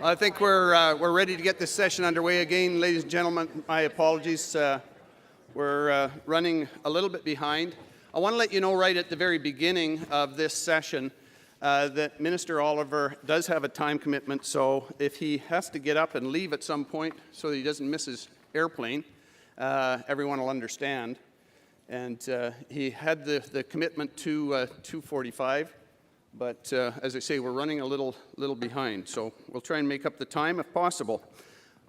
I think we're ready to get this session underway again, ladies and gentlemen. My apologies. We're running a little bit behind. I want to let you know right at the very beginning of this session that Minister Oliver does have a time commitment, so if he has to get up and leave at some point so that he doesn't miss his airplane, everyone will understand. And he had the commitment to 2:45. But as I say, we're running a little behind, so we'll try and make up the time if possible.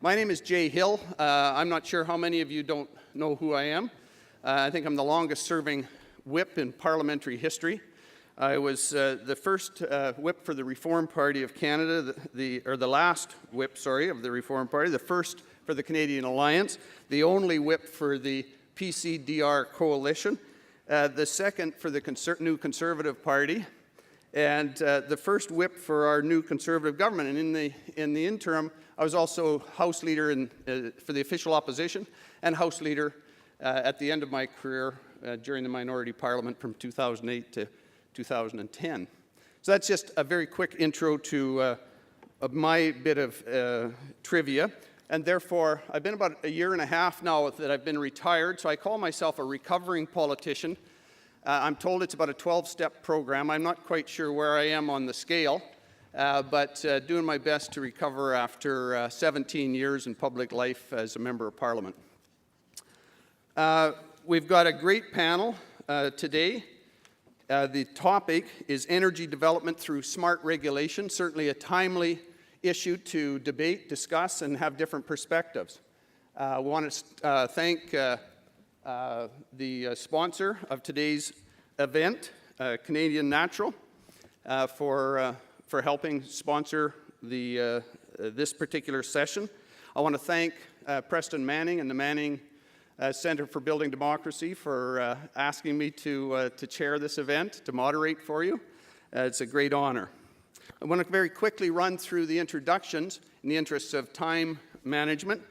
My name is Jay Hill. I'm not sure how many of you don't know who I am. I think I'm the longest serving whip in parliamentary history. I was the first whip for the Reform Party of Canada, the last whip, sorry, of the Reform Party, the first for the Canadian Alliance, the only whip for the PC-DR coalition, the second for the new Conservative Party, and the first whip for our new Conservative government. And in the interim, I was also House Leader for the official opposition and House Leader at the end of my career during the Minority Parliament from 2008 to 2010. So that's just a very quick intro to my bit of trivia. And therefore, I've been about a year and a half now that I've been retired, so I call myself a recovering politician. I'm told it's about a 12-step program. I'm not quite sure where I am on the scale, but doing my best to recover after 17 years in public life as a Member of Parliament. We've got a great panel today. The topic is energy development through smart regulation, certainly a timely issue to debate, discuss, and have different perspectives. We want to thank the sponsor of today's event, Canadian Natural, for helping sponsor this particular session. I want to thank Preston Manning and the Manning Centre for Building Democracy for asking me to chair this event, to moderate for you. It's a great honor. I want to very quickly run through the introductions in the interests of time management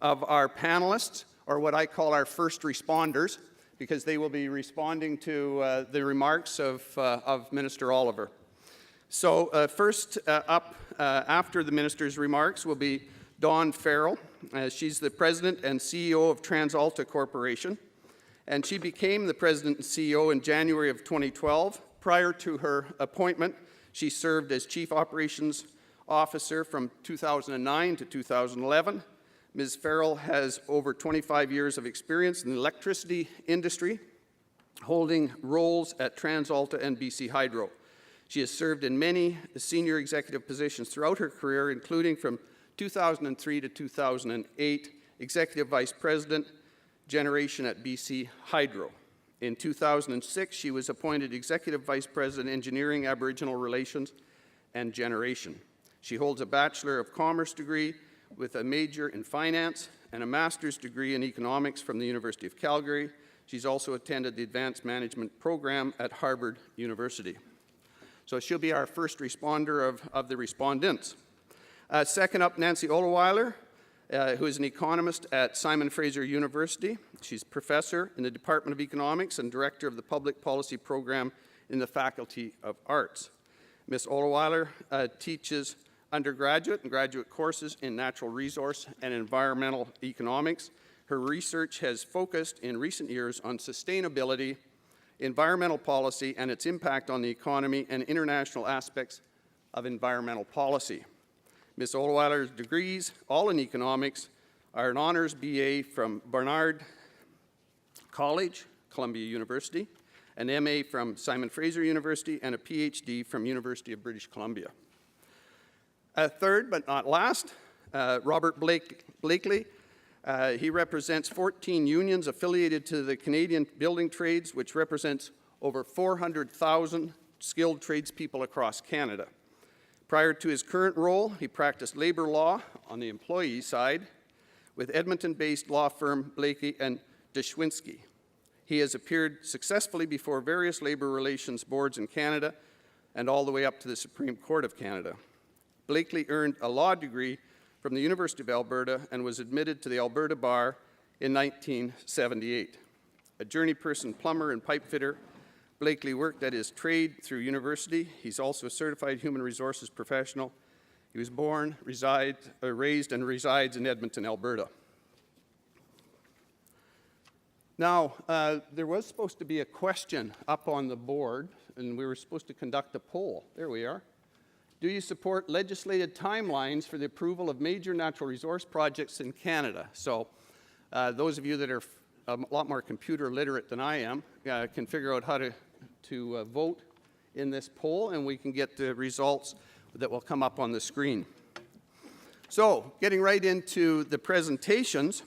of our panelists, or what I call our first responders, because they will be responding to the remarks of Minister Oliver. So first up after the Minister's remarks will be Dawn Farrell. She's the President and CEO of TransAlta Corporation, and she became the President and CEO in January of 2012. Prior to her appointment, she served as Chief Operations Officer from 2009 to 2011. Ms. Farrell has over 25 years of experience in the electricity industry, holding roles at TransAlta and BC Hydro. She has served in many senior executive positions throughout her career, including from 2003 to 2008, Executive Vice President, Generation at BC Hydro. In 2006, she was appointed Executive Vice President, Engineering, Aboriginal Relations, and Generation. She holds a Bachelor of Commerce degree with a major in finance and a master's degree in economics from the University of Calgary. She's also attended the Advanced Management Program at Harvard University. So she'll be our first responder of the respondents. Second up, Nancy Olewiler, who is an economist at Simon Fraser University. She's professor in the Department of Economics and director of the Public Policy Program in the Faculty of Arts. Ms. Olewiler teaches undergraduate and graduate courses in natural resource and environmental economics. Her research has focused in recent years on sustainability, environmental policy, and its impact on the economy and international aspects of environmental policy. Ms. Olewiler's degrees, all in economics, are an honors BA from Barnard College, Columbia University, an MA from Simon Fraser University, and a PhD from University of British Columbia. Third, but not last, Robert Blakely. He represents 14 unions affiliated to the Canadian building trades, which represents over 400,000 skilled tradespeople across Canada. Prior to his current role, he practiced labor law on the employee side with Edmonton-based law firm Blakey and Deshwinsky. He has appeared successfully before various labor relations boards in Canada and all the way up to the Supreme Court of Canada. Blakely earned a law degree from the University of Alberta and was admitted to the Alberta Bar in 1978. A journeyperson plumber and pipe fitter, Blakely worked at his trade through university. He's also a certified human resources professional He was born, raised, and resides in Edmonton, Alberta. Now, there was supposed to be a question up on the board, and we were supposed to conduct a poll. There we are. Do you support legislated timelines for the approval of major natural resource projects in Canada? So those of you that are a lot more computer literate than I am can figure out how to vote in this poll, and we can get the results that will come up on the screen. So, getting right into the presentations,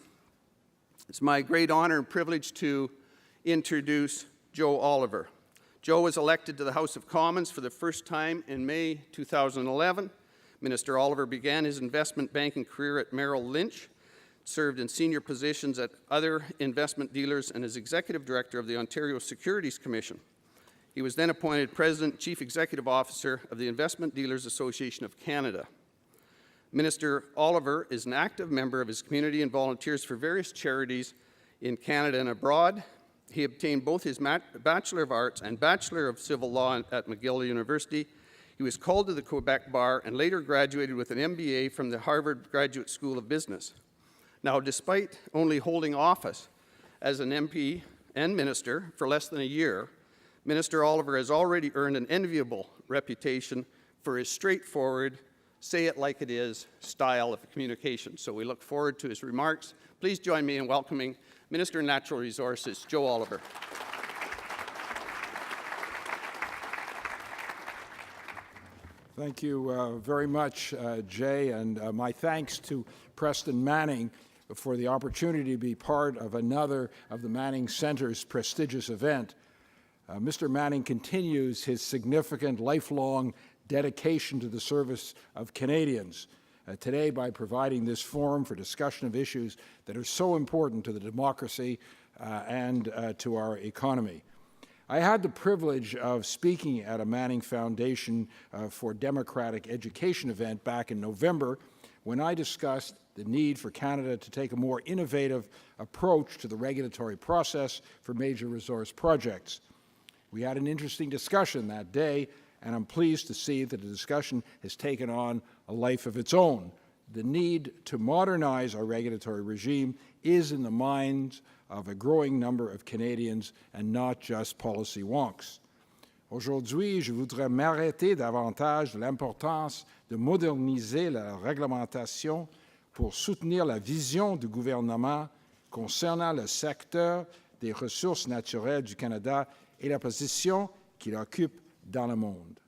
it's my great honor and privilege to introduce Joe Olewiler. Joe was elected to the House of Commons for the first time in May 2011. Minister Olewiler began his investment banking career at Merrill Lynch, served in senior positions at other investment dealers, and as executive director of the Ontario Securities Commission. He was then appointed President and Chief Executive Officer of the Investment Dealers Association of Canada. Minister Olewiler is an active member of his community and volunteers for various charities in Canada and abroad. He obtained both his Bachelor of Arts and Bachelor of Civil Law at McGill University. He was called to the Quebec Bar and later graduated with an MBA from the Harvard Graduate School of Business. Now, despite only holding office as an MP and minister for less than a year, Minister Olewiler has already earned an enviable reputation for his straightforward, say-it-like-it-is style of communication. So we look forward to his remarks. Please join me in welcoming Minister of Natural Resources, Joe Olewiler. Thank you very much, Jay, and my thanks to Preston Manning for the opportunity to be part of another of the Manning Center's prestigious event. Mr. Manning continues his significant lifelong dedication to the service of Canadians today by providing this forum for discussion of issues that are so important to the democracy and to our economy. I had the privilege of speaking at a Manning Foundation for Democratic Education event back in November when I discussed the need for Canada to take a more innovative approach to the regulatory process for major resource projects. We had an interesting discussion that day, and I'm pleased to see that the discussion has taken on a life of its own. The need to modernize our regulatory regime is in the minds of a growing number of Canadians and not just policy wonks. Aujourd'hui, je voudrais m'arrêter davantage de l'importance de moderniser la réglementation pour soutenir la vision du gouvernement concernant le secteur des ressources naturelles du Canada et la position qu'il occupe dans le monde.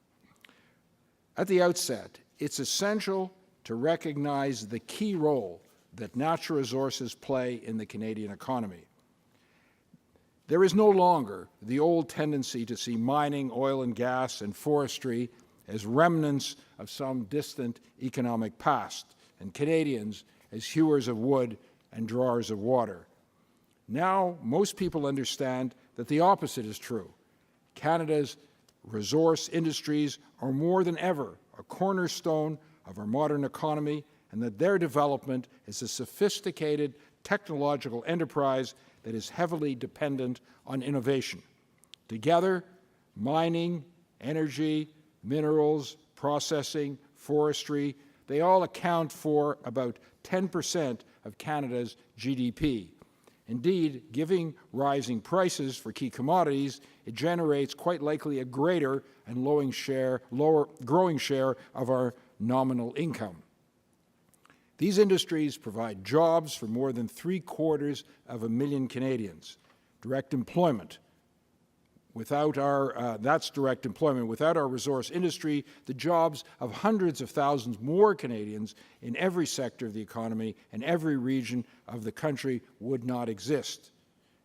At the outset, it's essential to recognize the key role that natural resources play in the Canadian economy. There is no longer the old tendency to see mining, oil and gas, and forestry as remnants of some distant economic past, and Canadians as hewers of wood and drawers of water. Now, most people understand that the opposite is true. Canada's resource industries are more than ever a cornerstone of our modern economy, and that their development is a sophisticated technological enterprise that is heavily dependent on innovation. Together, mining, energy, minerals, processing, forestry, they all account for about 10% of Canada's GDP. Indeed, given rising prices for key commodities, it generates quite likely a greater and growing share of our nominal income. These industries provide jobs for more than 750,000 Canadians. Direct employment. That's direct employment. Without our resource industry, the jobs of hundreds of thousands more Canadians in every sector of the economy and every region of the country would not exist.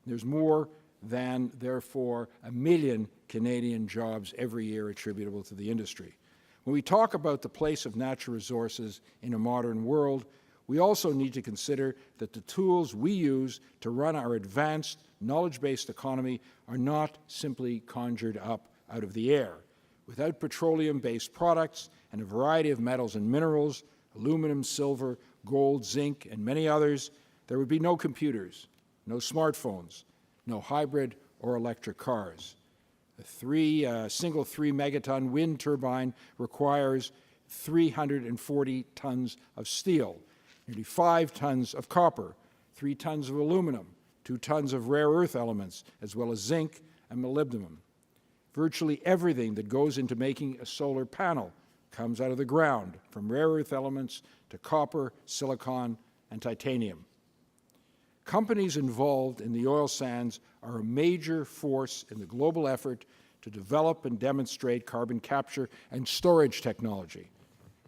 There's more than, therefore, 1 million Canadian jobs every year attributable to the industry. When we talk about the place of natural resources in a modern world, we also need to consider that the tools we use to run our advanced, knowledge-based economy are not simply conjured up out of the air. Without petroleum-based products and a variety of metals and minerals, aluminum, silver, gold, zinc, and many others, there would be no computers, no smartphones, no hybrid or electric cars. A single 3-megaton wind turbine requires 340 tons of steel, nearly 5 tons of copper, 3 tons of aluminum, 2 tons of rare earth elements, as well as zinc and molybdenum. Virtually everything that goes into making a solar panel comes out of the ground, from rare earth elements to copper, silicon, and titanium. Companies involved in the oil sands are a major force in the global effort to develop and demonstrate carbon capture and storage technology.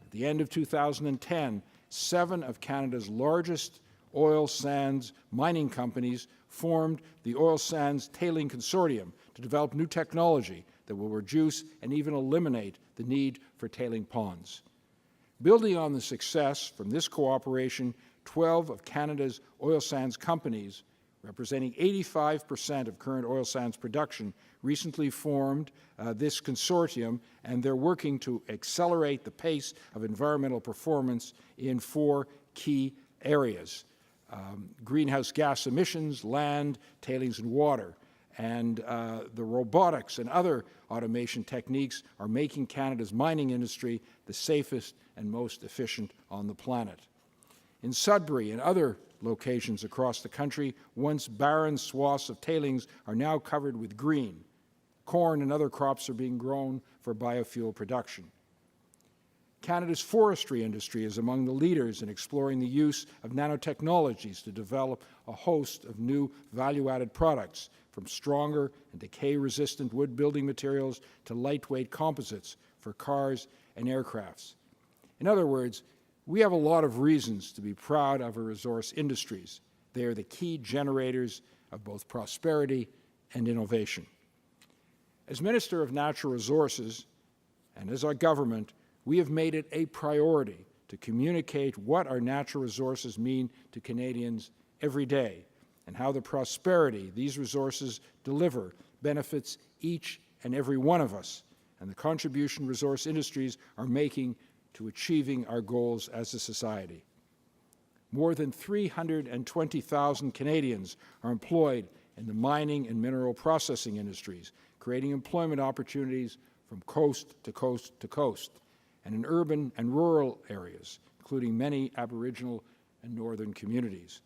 At the end of 2010, 7 of Canada's largest oil sands mining companies formed the Oil Sands Tailing Consortium to develop new technology that will reduce and even eliminate the need for tailing ponds. Building on the success from this cooperation, 12 of Canada's oil sands companies, representing 85% of current oil sands production, recently formed this consortium, and they're working to accelerate the pace of environmental performance in 4 key areas: greenhouse gas emissions, land, tailings, and water. And the robotics and other automation techniques are making Canada's mining industry the safest and most efficient on the planet. In Sudbury and other locations across the country, once barren swaths of tailings are now covered with green. Corn and other crops are being grown for biofuel production. Canada's forestry industry is among the leaders in exploring the use of nanotechnologies to develop a host of new value-added products, from stronger and decay-resistant wood building materials to lightweight composites for cars and aircrafts. In other words, we have a lot of reasons to be proud of our resource industries. They are the key generators of both prosperity and innovation. As Minister of Natural Resources, and as our government, we have made it a priority to communicate what our natural resources mean to Canadians every day, and how the prosperity these resources deliver benefits each and every one of us, and the contribution resource industries are making to achieving our goals as a society. More than 320,000 Canadians are employed in the mining and mineral processing industries, creating employment opportunities from coast to coast to coast, and in urban and rural areas, including many Aboriginal and northern communities.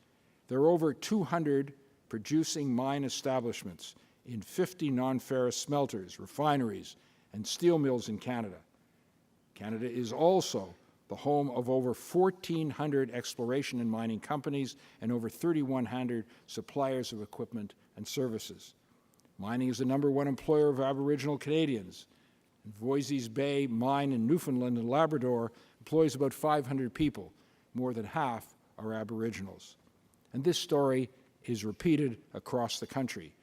There are over 200 producing mine establishments in 50 non-ferrous smelters, refineries, and steel mills in Canada. Canada is also the home of over 1,400 exploration and mining companies and over 3,100 suppliers of equipment and services. Mining is the #1 employer of Aboriginal Canadians. And Voisey's Bay Mine in Newfoundland and Labrador employs about 500 people. More than half are Aboriginals. And this story is repeated across the country.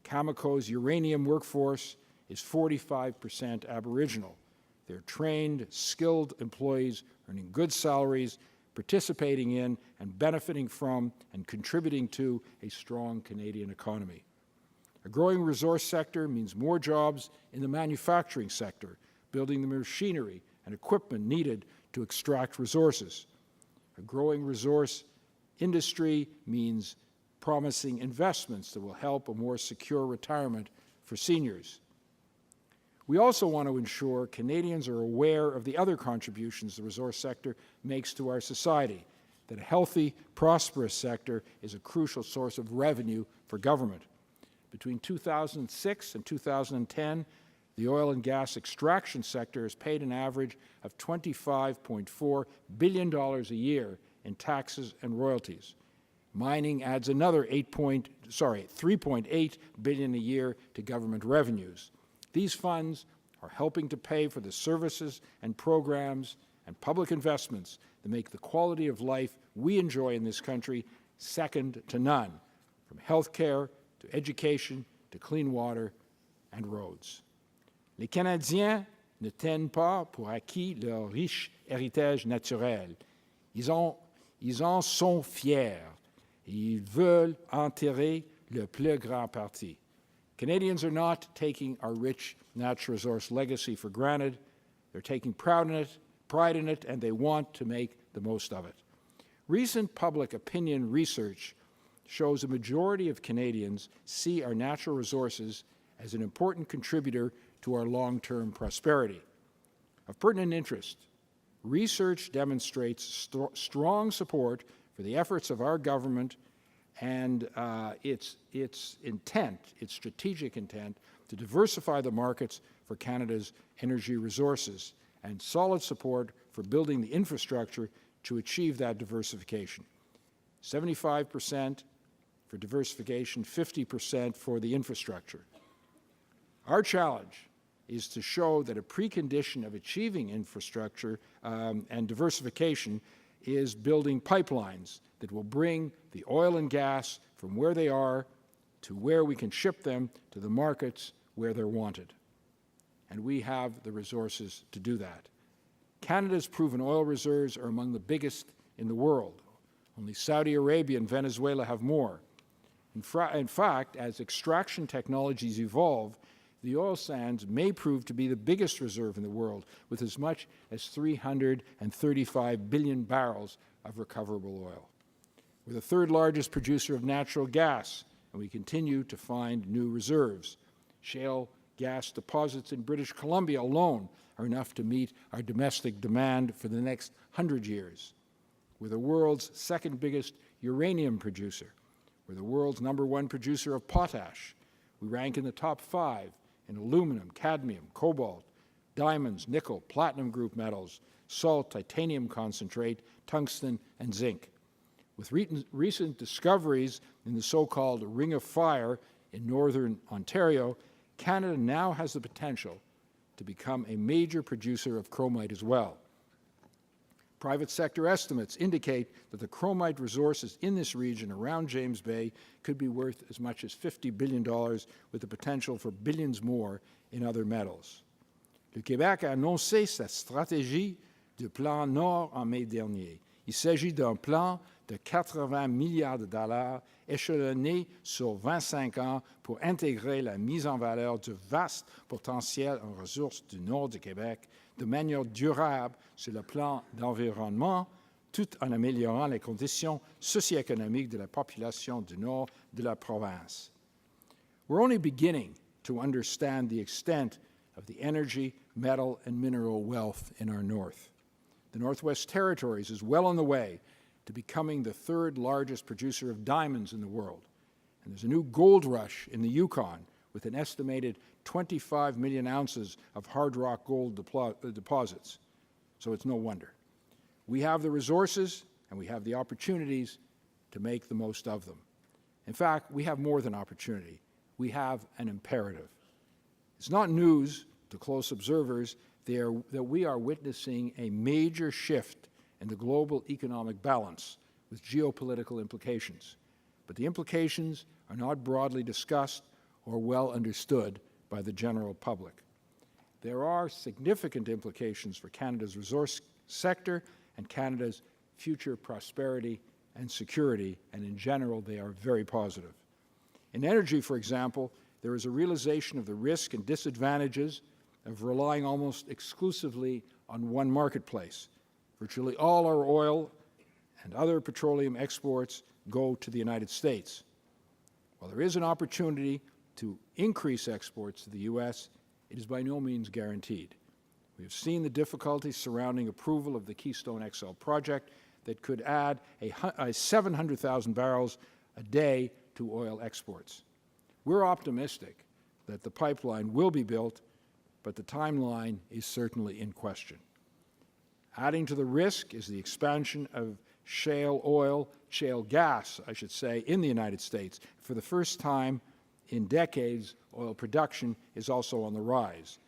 Cameco's uranium workforce is 45% Aboriginal. They're trained, skilled employees earning good salaries, participating in and benefiting from and contributing to a strong Canadian economy. A growing resource sector means more jobs in the manufacturing sector, building the machinery and equipment needed to extract resources. A growing resource industry means promising investments that will help a more secure retirement for seniors. We also want to ensure Canadians are aware of the other contributions the resource sector makes to our society, that a healthy, prosperous sector is a crucial source of revenue for government. Between 2006 and 2010, the oil and gas extraction sector has paid an average of $25.4 billion a year in taxes and royalties. Mining adds another $3.8 billion a year to government revenues. These funds are helping to pay for the services and programs and public investments that make the quality of life we enjoy in this country second to none, from health care to education to clean water and roads. Les Canadiens ne tiennent pas pour acquis leur riche héritage naturel. Ils en sont fiers et ils veulent en tirer le plus grand parti. Canadians are not taking our rich natural resource legacy for granted. They're taking pride in it, and they want to make the most of it. Recent public opinion research shows a majority of Canadians see our natural resources as an important contributor to our long-term prosperity. Of pertinent interest, research demonstrates strong support for the efforts of our government and its intent, its strategic intent, to diversify the markets for Canada's energy resources, and solid support for building the infrastructure to achieve that diversification. 75% for diversification, 50% for the infrastructure. Our challenge is to show that a precondition of achieving infrastructure and diversification is building pipelines that will bring the oil and gas from where they are to where we can ship them to the markets where they're wanted. And we have the resources to do that. Canada's proven oil reserves are among the biggest in the world. Only Saudi Arabia and Venezuela have more. In fact, as extraction technologies evolve, the oil sands may prove to be the biggest reserve in the world, with as much as 335 billion barrels of recoverable oil. We're the third largest producer of natural gas, and we continue to find new reserves. Shale gas deposits in British Columbia alone are enough to meet our domestic demand for the next 100 years. We're the world's second biggest uranium producer. We're the world's #1 producer of potash. We rank in the top 5 in aluminum, cadmium, cobalt, diamonds, nickel, platinum group metals, salt, titanium concentrate, tungsten, and zinc. With recent discoveries in the so-called Ring of Fire in northern Ontario, Canada now has the potential to become a major producer of chromite as well. Private sector estimates indicate that the chromite resources in this region around James Bay could be worth as much as $50 billion, with the potential for billions more in other metals. Le Québec a annoncé sa stratégie de plan Nord en mai dernier. Il s'agit d'un plan de 80 milliards de dollars échelonné sur 25 ans pour intégrer la mise en valeur du vaste potentiel en ressources du nord du Québec de manière durable sur le plan d'environnement, tout en améliorant les conditions socio-économiques de la population du nord de la province. We're only beginning to understand the extent of the energy, metal, and mineral wealth in our north. The Northwest Territories is well on the way to becoming the third largest producer of diamonds in the world. And there's a new gold rush in the Yukon with an estimated 25 million ounces of hard rock gold deposits. So it's no wonder. We have the resources and we have the opportunities to make the most of them. In fact, we have more than opportunity. We have an imperative. It's not news to close observers that we are witnessing a major shift in the global economic balance with geopolitical implications. But the implications are not broadly discussed or well understood by the general public. There are significant implications for Canada's resource sector and Canada's future prosperity and security, and in general, they are very positive. In energy, for example, there is a realization of the risk and disadvantages of relying almost exclusively on one marketplace. Virtually all our oil and other petroleum exports go to the United States. While there is an opportunity to increase exports to the U.S., it is by no means guaranteed. We have seen the difficulties surrounding approval of the Keystone XL project that could add 700,000 barrels a day to oil exports. We're optimistic that the pipeline will be built, but the timeline is certainly in question. Adding to the risk is the expansion of shale gas, I should say, in the United States. For the first time in decades, oil production is also on the rise.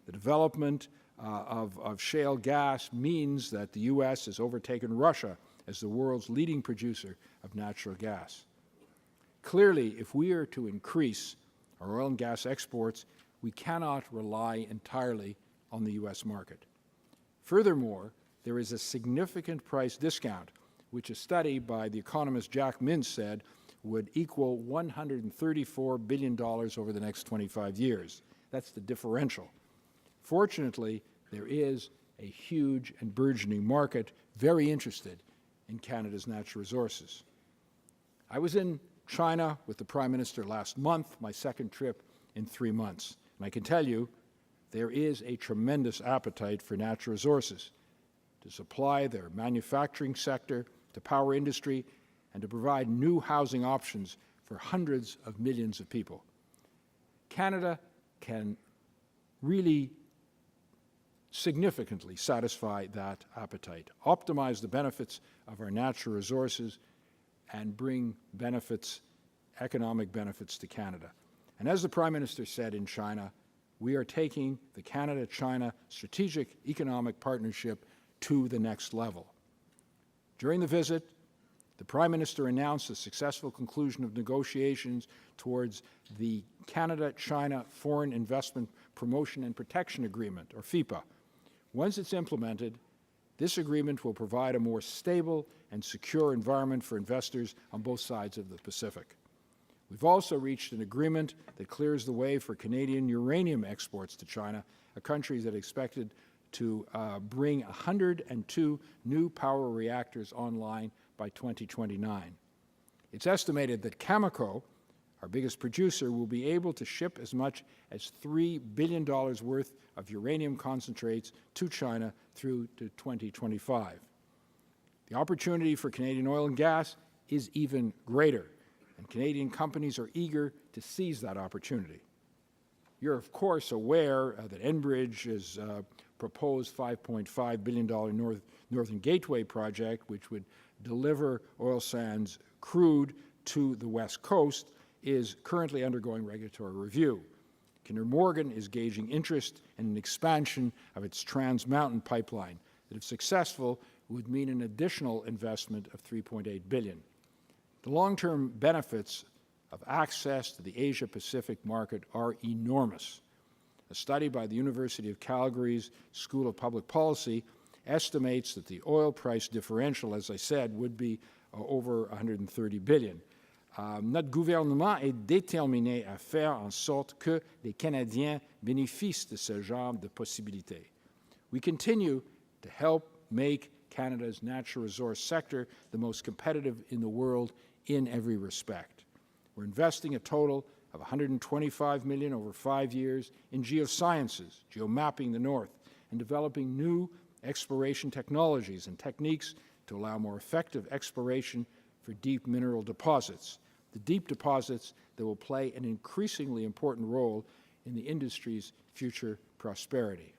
The development of shale gas means that the U.S. has overtaken Russia as the world's leading producer of natural gas. Clearly, if we are to increase our oil and gas exports, we cannot rely entirely on the U.S. market. Furthermore, there is a significant price discount, which a study by the economist Jack Mintz said would equal $134 billion over the next 25 years. That's the differential. Fortunately, there is a huge and burgeoning market very interested in Canada's natural resources. I was in China with the Prime Minister last month, my second trip in 3 months. And I can tell you, there is a tremendous appetite for natural resources. to supply their manufacturing sector, to power industry, and to provide new housing options for hundreds of millions of people. Canada can really significantly satisfy that appetite, optimize the benefits of our natural resources, and bring benefits, economic benefits to Canada. And as the Prime Minister said in China, we are taking the Canada-China Strategic Economic Partnership to the next level. During the visit, the Prime Minister announced the successful conclusion of negotiations towards the Canada-China Foreign Investment Promotion and Protection Agreement, or FIPA. Once it's implemented, this agreement will provide a more stable and secure environment for investors on both sides of the Pacific. We've also reached an agreement that clears the way for Canadian uranium exports to China, a country that expected to bring 102 new power reactors online by 2029. It's estimated that Cameco, our biggest producer, will be able to ship as much as $3 billion worth of uranium concentrates to China through to 2025. The opportunity for Canadian oil and gas is even greater, and Canadian companies are eager to seize that opportunity. You're, of course, aware that Enbridge's proposed $5.5 billion Northern Gateway project, which would deliver oil sands crude to the West Coast, is currently undergoing regulatory review. Kinder Morgan is gauging interest in an expansion of its Trans Mountain pipeline that, if successful, would mean an additional investment of $3.8 billion. The long-term benefits of access to the Asia-Pacific market are enormous. A study by the University of Calgary's School of Public Policy estimates that the oil price differential, as I said, would be over $130 billion. Notre gouvernement est déterminé à faire en sorte que les Canadiens bénéficient de ce genre de possibilités. We continue to help make Canada's natural resource sector the most competitive in the world in every respect. We're investing a total of $125 million over 5 years in geosciences, geomapping the North, and developing new exploration technologies and techniques to allow more effective exploration for deep mineral deposits, the deep deposits that will play an increasingly important role in the industry's future prosperity.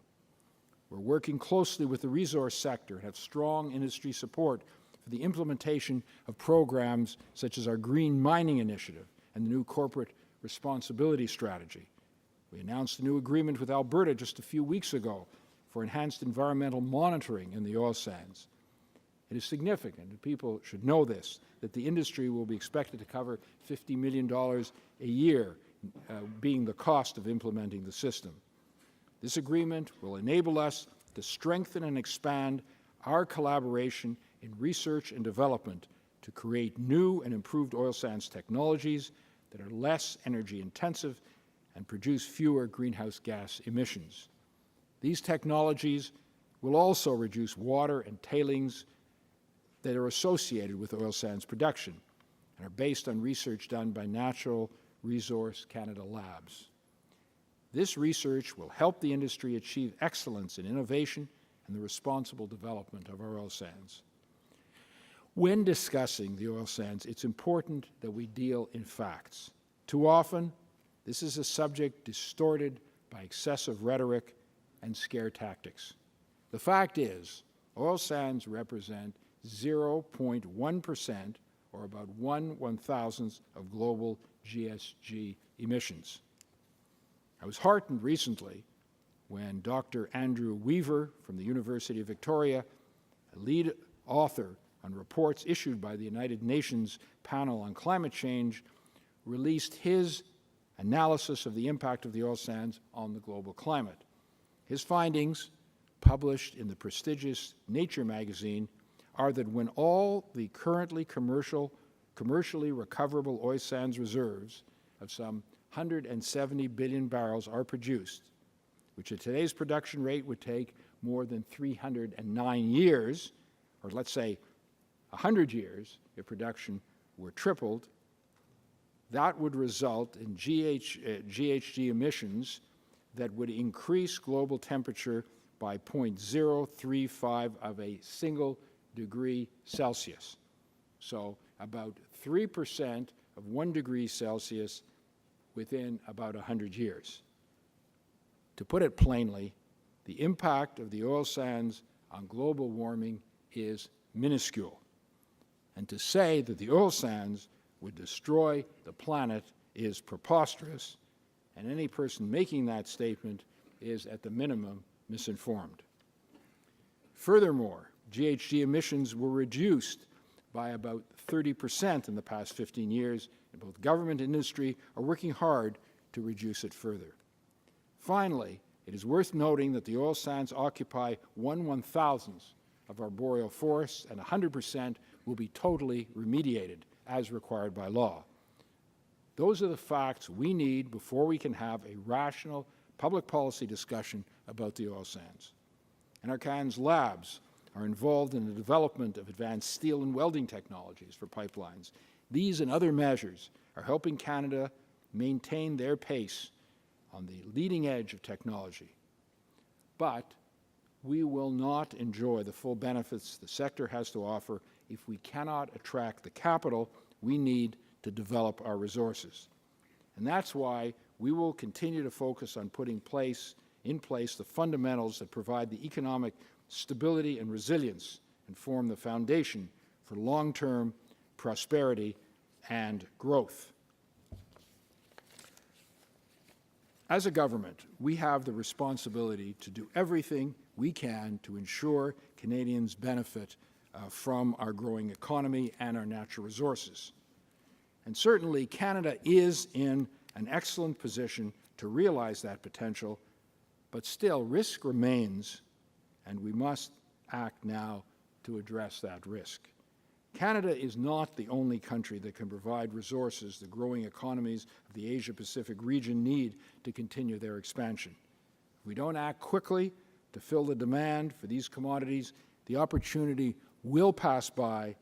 We're working closely with the resource sector and have strong industry support for the implementation of programs such as our Green Mining Initiative and the new Corporate Responsibility Strategy. We announced a new agreement with Alberta just a few weeks ago for enhanced environmental monitoring in the oil sands. It is significant, and people should know this, that the industry will be expected to cover $50 million a year, being the cost of implementing the system. This agreement will enable us to strengthen and expand our collaboration in research and development to create new and improved oil sands technologies that are less energy intensive and produce fewer greenhouse gas emissions. These technologies will also reduce water and tailings that are associated with oil sands production and are based on research done by Natural Resource Canada Labs. This research will help the industry achieve excellence in innovation and the responsible development of our oil sands. When discussing the oil sands, it's important that we deal in facts. Too often, this is a subject distorted by excessive rhetoric and scare tactics. The fact is, oil sands represent 0.1%, or about 1/1000th of global GHG emissions. I was heartened recently when Dr. Andrew Weaver from the University of Victoria, a lead author on reports issued by the United Nations Panel on Climate Change, released his analysis of the impact of the oil sands on the global climate. His findings, published in the prestigious Nature magazine, are that when all the currently commercially recoverable oil sands reserves of some 170 billion barrels are produced, which at today's production rate would take more than 309 years, or let's say 100 years if production were tripled, that would result in GHG emissions that would increase global temperature by 0.035 of a single degree Celsius. So about 3% of 1 degree Celsius within about 100 years. To put it plainly, the impact of the oil sands on global warming is minuscule. And to say that the oil sands would destroy the planet is preposterous, and any person making that statement is, at the minimum, misinformed. Furthermore, GHG emissions were reduced by about 30% in the past 15 years, and both government and industry are working hard to reduce it further. Finally, it is worth noting that the oil sands occupy 1/1000th of our boreal forests, and 100% will be totally remediated as required by law. Those are the facts we need before we can have a rational public policy discussion about the oil sands. And our Canada's labs are involved in the development of advanced steel and welding technologies for pipelines. These and other measures are helping Canada maintain their pace on the leading edge of technology. But we will not enjoy the full benefits the sector has to offer if we cannot attract the capital we need to develop our resources. And that's why we will continue to focus on putting in place the fundamentals that provide the economic stability and resilience and form the foundation for long-term prosperity and growth. As a government, we have the responsibility to do everything we can to ensure Canadians benefit from our growing economy and our natural resources. And certainly, Canada is in an excellent position to realize that potential, but still, risk remains, and we must act now to address that risk. Canada is not the only country that can provide resources the growing economies of the Asia-Pacific region need to continue their expansion. If we don't act quickly to fill the demand for these commodities, the opportunity will pass by,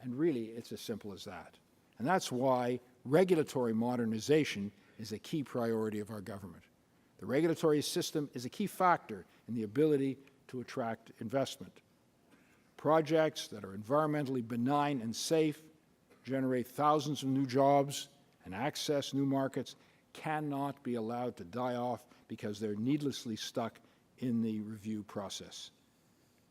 and really it's as simple as that. And that's why regulatory modernization is a key priority of our government. The regulatory system is a key factor in the ability to attract investment. Projects that are environmentally benign and safe, generate thousands of new jobs, and access new markets cannot be allowed to die off because they're needlessly stuck in the review process.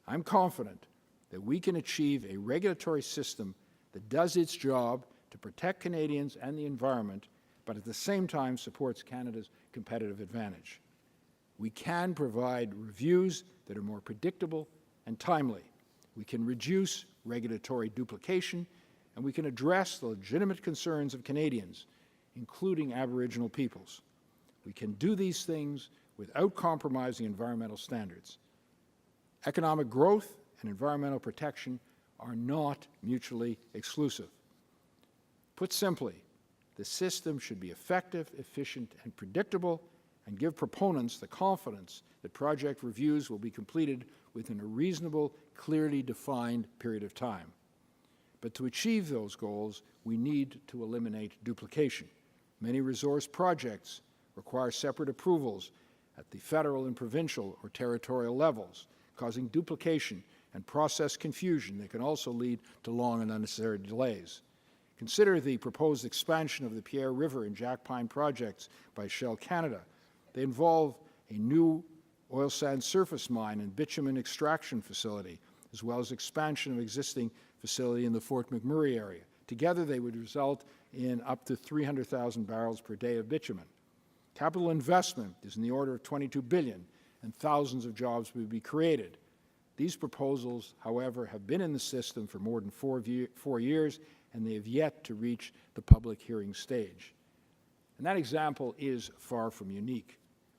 I'm confident that we can achieve a regulatory system that does its job to protect Canadians and the environment, but at the same time supports Canada's competitive advantage. We can provide reviews that are more predictable and timely. We can reduce regulatory duplication, and we can address the legitimate concerns of Canadians, including Aboriginal peoples. We can do these things without compromising environmental standards. Economic growth and environmental protection are not mutually exclusive. Put simply, the system should be effective, efficient, and predictable, and give proponents the confidence that project reviews will be completed within a reasonable, clearly defined period of time. But to achieve those goals, we need to eliminate duplication. Many resource projects require separate approvals at the federal and provincial or territorial levels, causing duplication and process confusion that can also lead to long and unnecessary delays. Consider the proposed expansion of the Pierre River and Jack Pine projects by Shell Canada. They involve a new oil sands surface mine and bitumen extraction facility, as well as expansion of existing facility in the Fort McMurray area. Together, they would result in up to 300,000 barrels per day of bitumen. Capital investment is in the order of $22 billion, and thousands of jobs would be created. These proposals, however, have been in the system for more than 4 years, and they have yet to reach the public hearing stage. And that example is far from unique.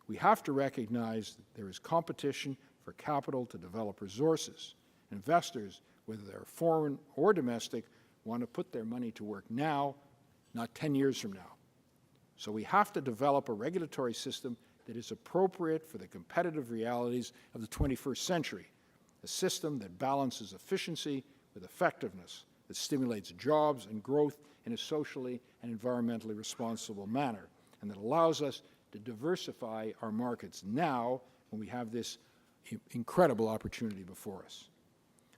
We have to recognize that there is competition for capital to develop resources. Investors, whether they're foreign or domestic, want to put their money to work now, not 10 years from now. So we have to develop a regulatory system that is appropriate for the competitive realities of the 21st century, a system that balances efficiency with effectiveness, that stimulates jobs and growth in a socially and environmentally responsible manner, and that allows us to diversify our markets now when we have this incredible opportunity before us.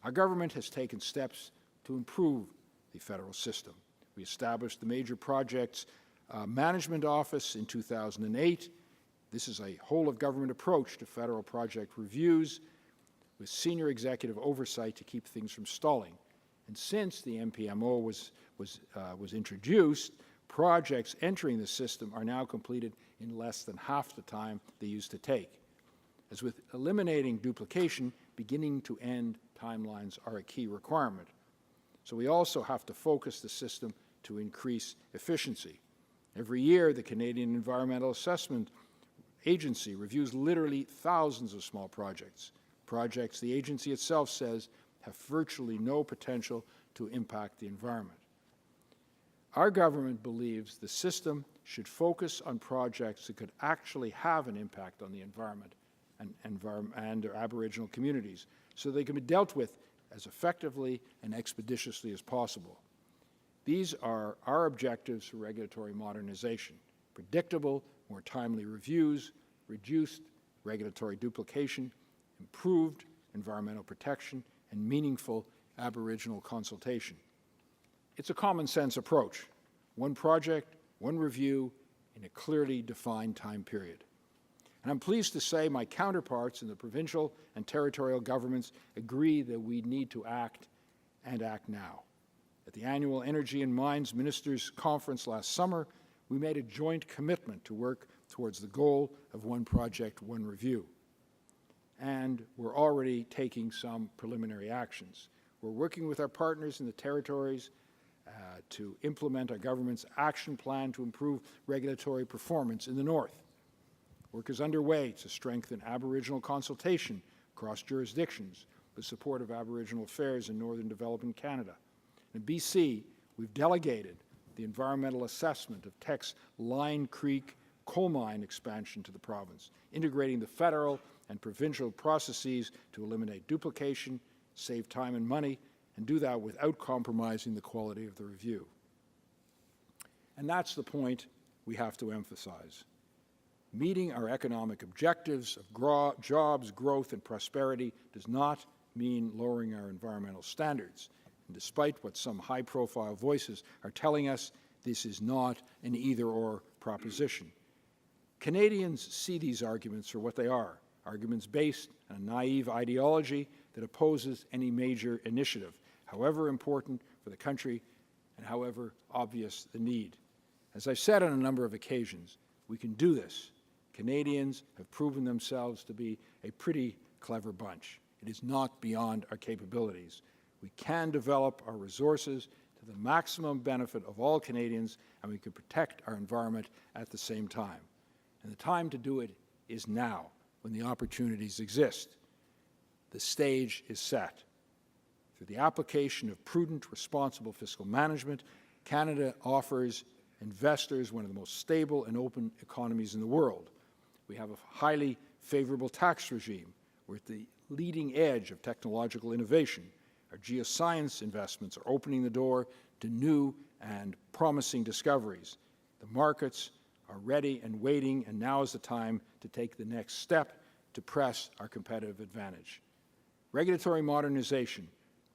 Our government has taken steps to improve the federal system. We established the Major Projects Management Office in 2008. This is a whole-of-government approach to federal project reviews with senior executive oversight to keep things from stalling. And since the MPMO was introduced, projects entering the system are now completed in less than half the time they used to take. As with eliminating duplication, beginning to end timelines are a key requirement. So we also have to focus the system to increase efficiency. Every year, the Canadian Environmental Assessment Agency reviews literally thousands of small projects. Projects the agency itself says have virtually no potential to impact the environment. Our government believes the system should focus on projects that could actually have an impact on the environment and Aboriginal communities, so they can be dealt with as effectively and expeditiously as possible. These are our objectives for regulatory modernization: predictable, more timely reviews, reduced regulatory duplication, improved environmental protection, and meaningful Aboriginal consultation. It's a common-sense approach: one project, one review, in a clearly defined time period. And I'm pleased to say my counterparts in the provincial and territorial governments agree that we need to act, and act now. At the annual Energy and Mines Ministers' Conference last summer, we made a joint commitment to work towards the goal of one project, one review. And we're already taking some preliminary actions. We're working with our partners in the territories to implement our government's action plan to improve regulatory performance in the north. Work is underway to strengthen Aboriginal consultation across jurisdictions with support of Aboriginal affairs in northern developing Canada. In BC, we've delegated the environmental assessment of Teck's Line Creek coal mine expansion to the province, integrating the federal and provincial processes to eliminate duplication, save time and money, and do that without compromising the quality of the review. And that's the point we have to emphasize. Meeting our economic objectives of jobs, growth, and prosperity does not mean lowering our environmental standards. And despite what some high-profile voices are telling us, this is not an either-or proposition. Canadians see these arguments for what they are: arguments based on a naive ideology that opposes any major initiative, however important for the country and however obvious the need. As I've said on a number of occasions, we can do this. Canadians have proven themselves to be a pretty clever bunch. It is not beyond our capabilities. We can develop our resources to the maximum benefit of all Canadians, and we can protect our environment at the same time. And the time to do it is now, when the opportunities exist. The stage is set. Through the application of prudent, responsible fiscal management, Canada offers investors one of the most stable and open economies in the world. We have a highly favorable tax regime. We're at the leading edge of technological innovation. Our geoscience investments are opening the door to new and promising discoveries. The markets are ready and waiting, and now is the time to take the next step to press our competitive advantage. Regulatory modernization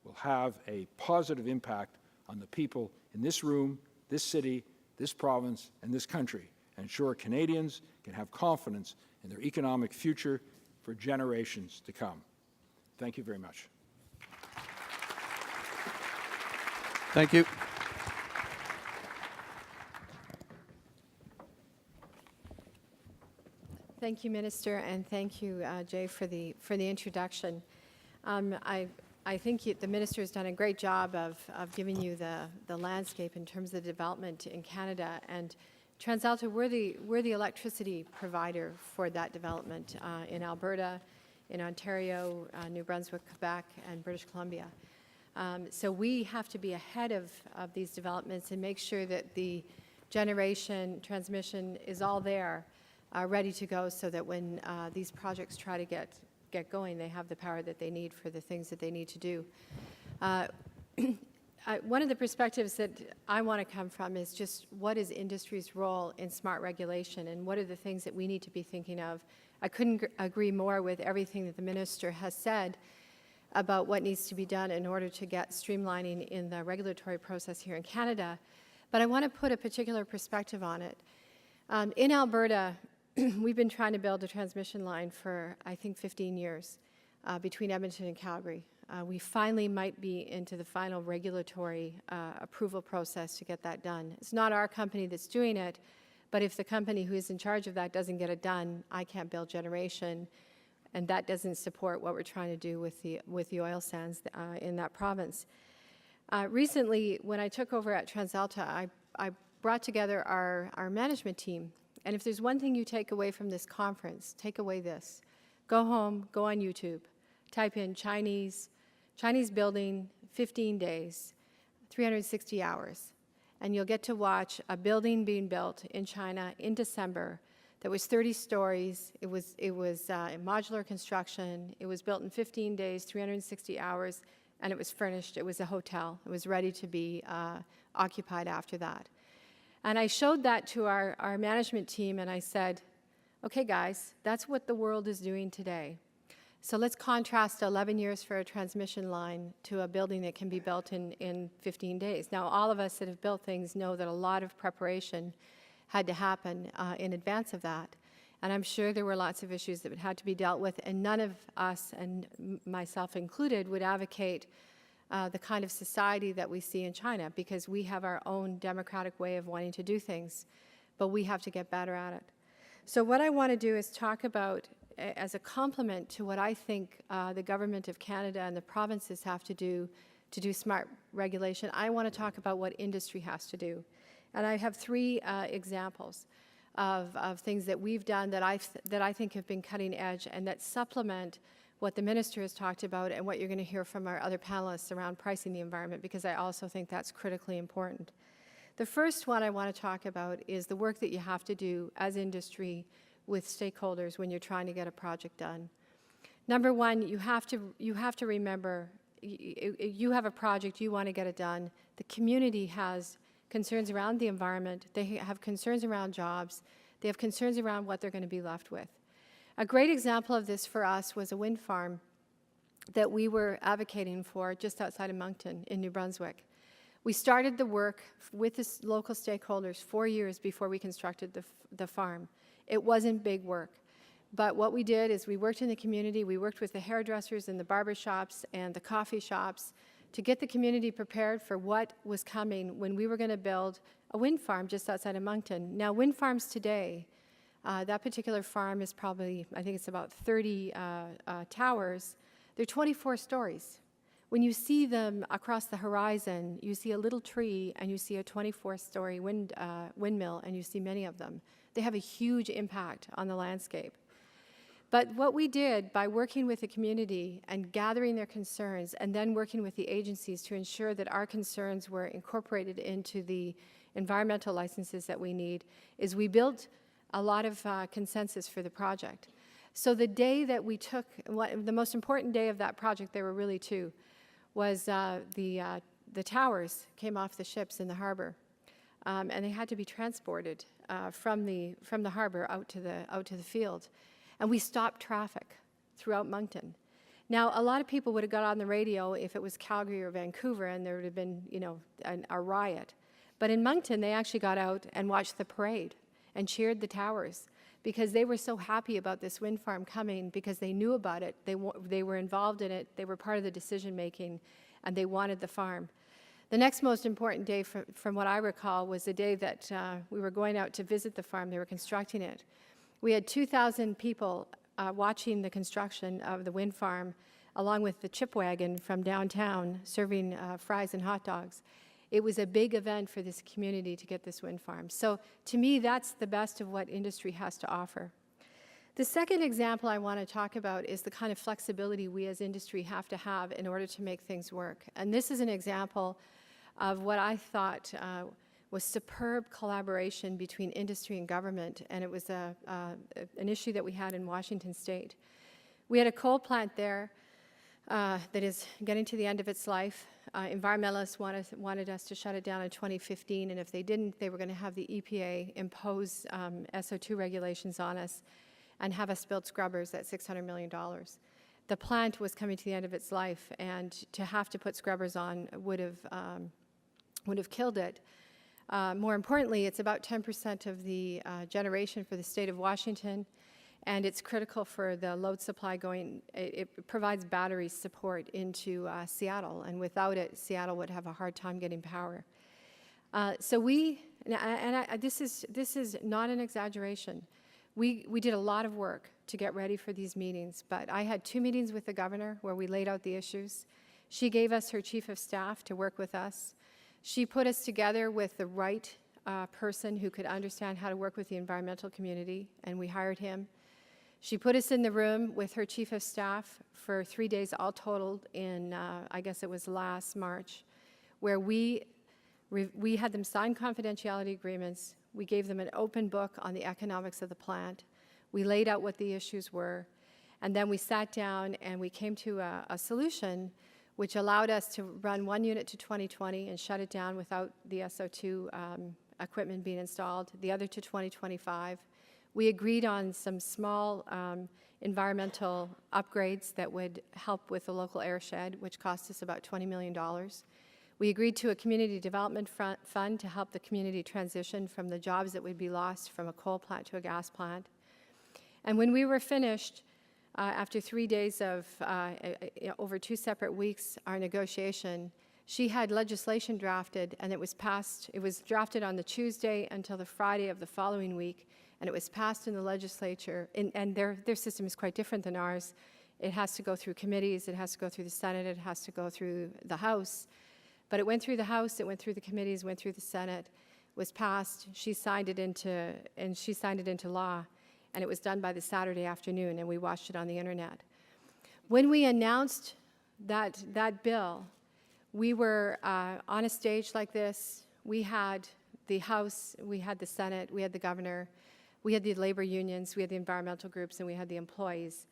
will have a positive impact on the people in this room, this city, this province, and this country, and ensure Canadians can have confidence in their economic future for generations to come. Thank you very much. Thank you. Thank you, Minister, and thank you, Jay, for the introduction. I think the Minister has done a great job of giving you the landscape in terms of the development in Canada. And TransAlta, we're the electricity provider for that development in Alberta, in Ontario, New Brunswick, Quebec, and British Columbia. So we have to be ahead of these developments and make sure that the generation, transmission is all there, ready to go, so that when these projects try to get going, they have the power that they need for the things that they need to do. One of the perspectives that I want to come from is just what is industry's role in smart regulation, and what are the things that we need to be thinking of I couldn't agree more with everything that the minister has said about what needs to be done in order to get streamlining in the regulatory process here in Canada. But I want to put a particular perspective on it. In Alberta, we've been trying to build a transmission line for, I think, 15 years between Edmonton and Calgary. We finally might be into the final regulatory approval process to get that done. It's not our company that's doing it, but if the company who is in charge of that doesn't get it done, I can't build generation, and that doesn't support what we're trying to do with the oil sands in that province. Recently, when I took over at TransAlta, I brought together our management team, and if there's one thing you take away from this conference, take away this. Go home, go on YouTube, type in Chinese building, 15 days, 360 hours, and you'll get to watch a building being built in China in December that was 30 stories. It was modular construction. It was built in 15 days, 360 hours, and it was furnished. It was a hotel. It was ready to be occupied after that. And I showed that to our management team, and I said, okay, guys, that's what the world is doing today. So let's contrast 11 years for a transmission line to a building that can be built in 15 days. Now, all of us that have built things know that a lot of preparation had to happen in advance of that. And I'm sure there were lots of issues that had to be dealt with, and none of us, and myself included, would advocate the kind of society that we see in China, because we have our own democratic way of wanting to do things, but we have to get better at it. So what I want to do is talk about, as a complement to what I think the Government of Canada and the provinces have to do smart regulation, I want to talk about what industry has to do. And I have three examples of things that we've done that I think have been cutting edge and that supplement what the minister has talked about and what you're going to hear from our other panelists around pricing the environment, because I also think that's critically important. The first one I want to talk about is the work that you have to do as industry with stakeholders when you're trying to get a project done. Number one, you have to remember, you have a project, you want to get it done. The community has concerns around the environment. They have concerns around jobs. They have concerns around what they're going to be left with. A great example of this for us was a wind farm that we were advocating for just outside of Moncton in New Brunswick. We started the work with the local stakeholders 4 years before we constructed the farm. It wasn't big work, but what we did is we worked in the community. We worked with the hairdressers and the barber shops and the coffee shops to get the community prepared for what was coming when we were going to build a wind farm just outside of Moncton. Now, wind farms today, that particular farm is probably, I think it's about 30 towers. They're 24 stories. When you see them across the horizon, you see a little tree and you see a 24-story windmill, and you see many of them. They have a huge impact on the landscape. But what we did by working with the community and gathering their concerns and then working with the agencies to ensure that our concerns were incorporated into the environmental licenses that we need is we built a lot of consensus for the project. So the day that we took, the most important day of that project, there were really two, was the towers came off the ships in the harbor, and they had to be transported from the harbor out to the field. And we stopped traffic throughout Moncton. Now, a lot of people would have got on the radio if it was Calgary or Vancouver, and there would have been, a riot. But in Moncton, they actually got out and watched the parade and cheered the towers because they were so happy about this wind farm coming, because they knew about it, they were involved in it, they were part of the decision-making, and they wanted the farm. The next most important day, from what I recall, was the day that we were going out to visit the farm. They were constructing it. We had 2,000 people watching the construction of the wind farm, along with the chip wagon from downtown serving fries and hot dogs. It was a big event for this community to get this wind farm. So to me, that's the best of what industry has to offer. The second example I want to talk about is the kind of flexibility we as industry have to have in order to make things work. And this is an example of what I thought was superb collaboration between industry and government, and it was an issue that we had in Washington State. We had a coal plant there that is getting to the end of its life. Environmentalists wanted us to shut it down in 2015, and if they didn't, they were going to have the EPA impose SO2 regulations on us. and have us build scrubbers at $600 million. The plant was coming to the end of its life, and to have to put scrubbers on would have killed it. More importantly, it's about 10% of the generation for the state of Washington, and it's critical for the load supply going. It provides battery support into Seattle, and without it, Seattle would have a hard time getting power. This is not an exaggeration. We did a lot of work to get ready for these meetings, but I had 2 meetings with the governor where we laid out the issues. She gave us her chief of staff to work with us. She put us together with the right person who could understand how to work with the environmental community, and we hired him. She put us in the room with her chief of staff for 3 days, all totaled in, I guess it was last March, where we had them sign confidentiality agreements. We gave them an open book on the economics of the plant. We laid out what the issues were, and then we sat down and we came to a solution which allowed us to run 1 unit to 2020 and shut it down without the SO2 equipment being installed, the other to 2025. We agreed on some small environmental upgrades that would help with the local airshed, which cost us about $20 million. We agreed to a community development fund to help the community transition from the jobs that would be lost from a coal plant to a gas plant. And when we were finished, after 3 days of, over 2 separate weeks, our negotiation, she had legislation drafted, and it was passed. It was drafted on the Tuesday until the Friday of the following week, and it was passed in the legislature. And their system is quite different than ours. It has to go through committees, it has to go through the Senate, it has to go through the House. But it went through the House, it went through the committees, went through the Senate, was passed. She signed it into law, and it was done by the Saturday afternoon, and we watched it on the internet. When we announced that bill, we were on a stage like this. We had the House, we had the Senate, we had the governor, we had the labor unions, we had the environmental groups, and we had the employees,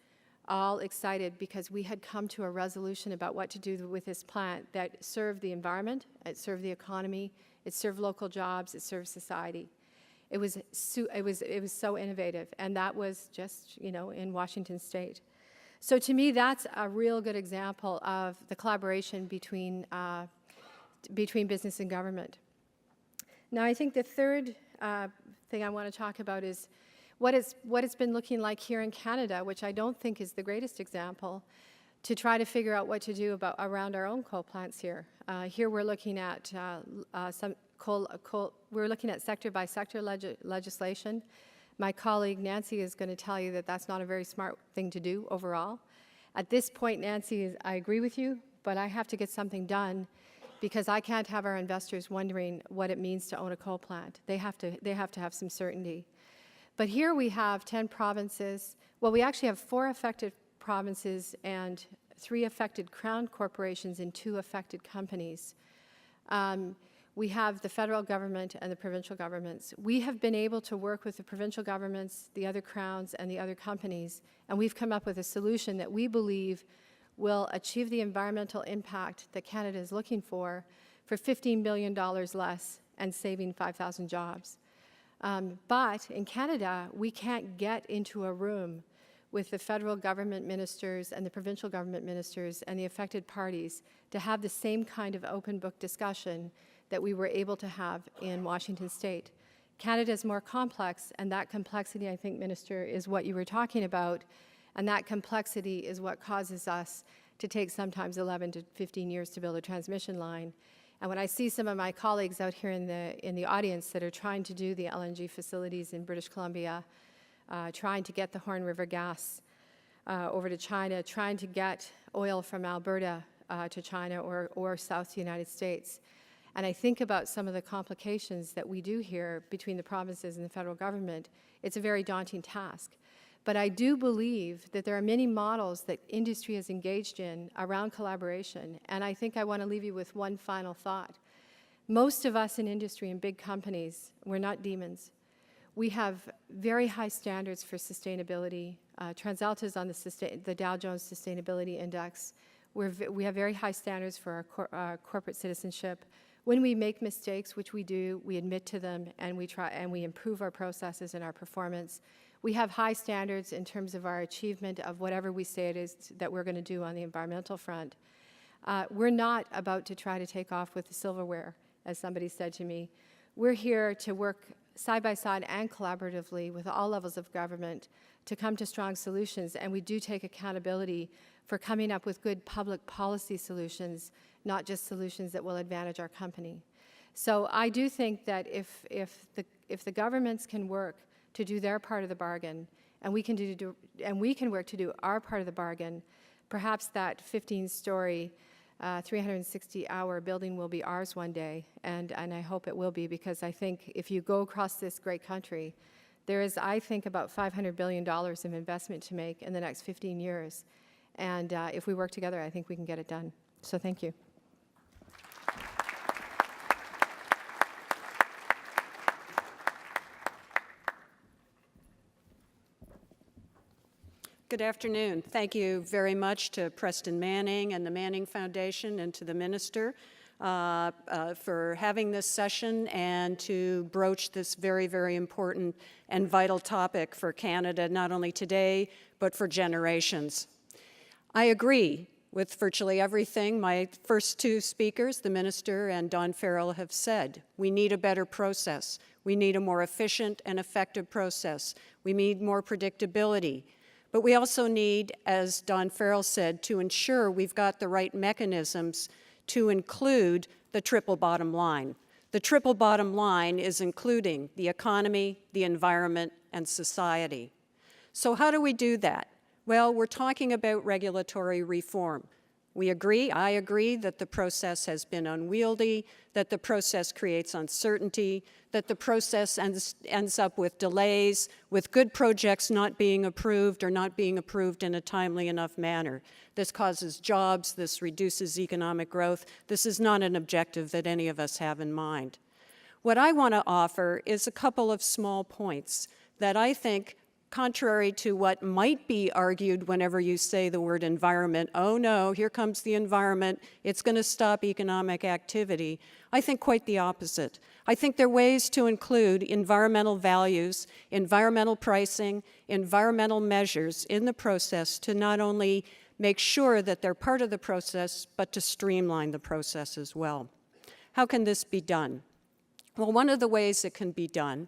all excited because we had come to a resolution about what to do with this plant that served the environment, it served the economy, it served local jobs, it served society. It was so innovative, and that was just, in Washington State. So to me, that's a real good example of the collaboration between business and government. Now, I think the third thing I want to talk about is what it's been looking like here in Canada, which I don't think is the greatest example, to try to figure out what to do around our own coal plants here. Here we're looking at we're looking at sector-by-sector legislation. My colleague Nancy is going to tell you that that's not a very smart thing to do overall. At this point, Nancy, I agree with you, but I have to get something done because I can't have our investors wondering what it means to own a coal plant. They have to have some certainty. But here we have 10 provinces. Well, we actually have 4 affected provinces and 3 affected crown corporations and 2 affected companies. We have the federal government and the provincial governments. We have been able to work with the provincial governments, the other crowns, and the other companies, and we've come up with a solution that we believe will achieve the environmental impact that Canada is looking for $15 billion less and saving 5,000 jobs. But in Canada, we can't get into a room with the federal government ministers and the provincial government ministers and the affected parties to have the same kind of open book discussion that we were able to have in Washington State. Canada is more complex, and that complexity, I think, Minister, is what you were talking about, and that complexity is what causes us to take sometimes 11 to 15 years to build a transmission line. And when I see some of my colleagues out here in the audience that are trying to do the LNG facilities in British Columbia, trying to get the Horn River gas over to China, trying to get oil from Alberta to China or South to the United States, and I think about some of the complications that we do here between the provinces and the federal government, it's a very daunting task. But I do believe that there are many models that industry is engaged in around collaboration, and I think I want to leave you with one final thought. Most of us in industry and big companies, we're not demons. We have very high standards for sustainability. TransAlta is on the Dow Jones Sustainability Index. We have very high standards for our corporate citizenship. When we make mistakes, which we do, we admit to them and we improve our processes and our performance. we have high standards in terms of our achievement of whatever we say it is that we're going to do on the environmental front. We're not about to try to take off with the silverware, as somebody said to me. We're here to work side by side and collaboratively with all levels of government to come to strong solutions, and we do take accountability for coming up with good public policy solutions, not just solutions that will advantage our company. So I do think that if the governments can work to do their part of the bargain, and we can work to do our part of the bargain, perhaps that 15-story, 360-hour building will be ours one day, and I hope it will be, because I think if you go across this great country, there is, I think, about $500 billion of investment to make in the next 15 years. And if we work together, I think we can get it done. So thank you. Good afternoon. Thank you very much to Preston Manning and the Manning Foundation and to the Minister for having this session and to broach this very, very important and vital topic for Canada, not only today, but for generations. I agree with virtually everything my first two speakers, the Minister and Don Farrell, have said. We need a better process. We need a more efficient and effective process. We need more predictability. But we also need, as Don Farrell said, to ensure we've got the right mechanisms to include the triple bottom line. The triple bottom line is including the economy, the environment, and society. So how do we do that? Well, we're talking about regulatory reform. We agree, I agree, that the process has been unwieldy, that the process creates uncertainty, that the process ends up with delays, with good projects not being approved or not being approved in a timely enough manner. This causes jobs, this reduces economic growth. This is not an objective that any of us have in mind. What I want to offer is a couple of small points that I think, contrary to what might be argued whenever you say the word environment, oh no, here comes the environment, it's going to stop economic activity, I think quite the opposite. I think there are ways to include environmental values, environmental pricing, environmental measures in the process to not only make sure that they're part of the process, but to streamline the process as well. How can this be done? Well, one of the ways it can be done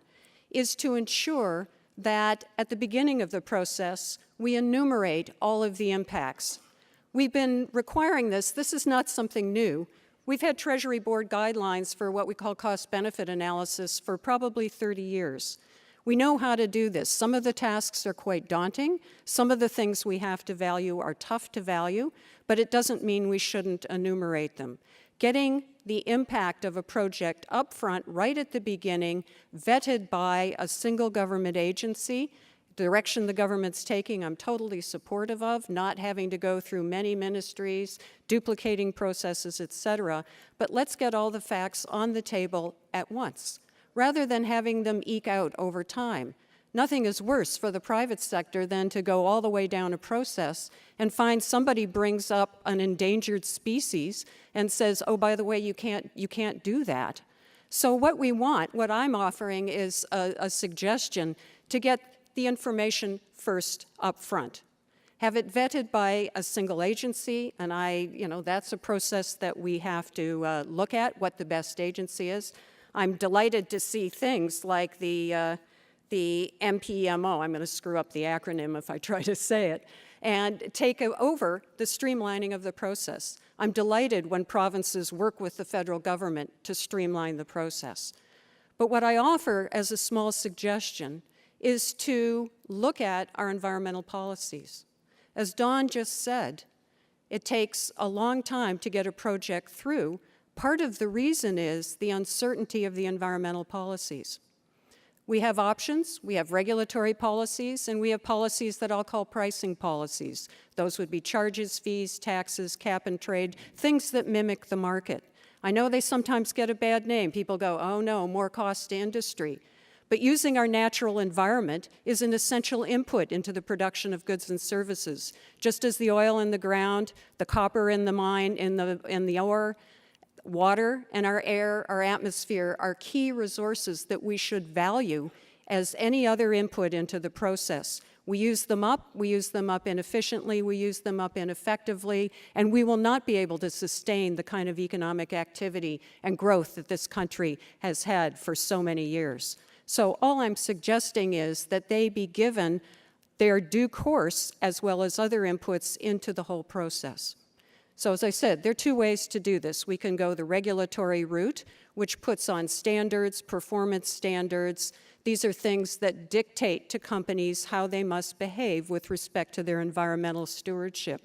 is to ensure that at the beginning of the process, we enumerate all of the impacts. We've been requiring this. This is not something new. We've had Treasury Board guidelines for what we call cost-benefit analysis for probably 30 years. We know how to do this. Some of the tasks are quite daunting. Some of the things we have to value are tough to value, but it doesn't mean we shouldn't enumerate them. Getting the impact of a project up front, right at the beginning, vetted by a single government agency, direction the government's taking, I'm totally supportive of, not having to go through many ministries, duplicating processes, et cetera, but let's get all the facts on the table at once, rather than having them eke out over time. Nothing is worse for the private sector than to go all the way down a process and find somebody brings up an endangered species and says, oh, by the way, you can't do that. So what we want, what I'm offering is a suggestion to get the information first up front. Have it vetted by a single agency, and that's a process that we have to look at, what the best agency is. I'm delighted to see things like the MPMO, I'm going to screw up the acronym if I try to say it, and take over the streamlining of the process. I'm delighted when provinces work with the federal government to streamline the process. But what I offer as a small suggestion is to look at our environmental policies. As Don just said, it takes a long time to get a project through. Part of the reason is the uncertainty of the environmental policies. We have options, we have regulatory policies, and we have policies that I'll call pricing policies. Those would be charges, fees, taxes, cap and trade, things that mimic the market. I know they sometimes get a bad name. People go, oh no, more cost to industry. But using our natural environment is an essential input into the production of goods and services. Just as the oil in the ground, the copper in the mine, in the ore, water and our air, our atmosphere are key resources that we should value as any other input into the process. We use them up inefficiently, we use them up ineffectively, and we will not be able to sustain the kind of economic activity and growth that this country has had for so many years. So all I'm suggesting is that they be given their due course as well as other inputs into the whole process. So as I said, there are two ways to do this. We can go the regulatory route, which puts on standards, performance standards. These are things that dictate to companies how they must behave with respect to their environmental stewardship.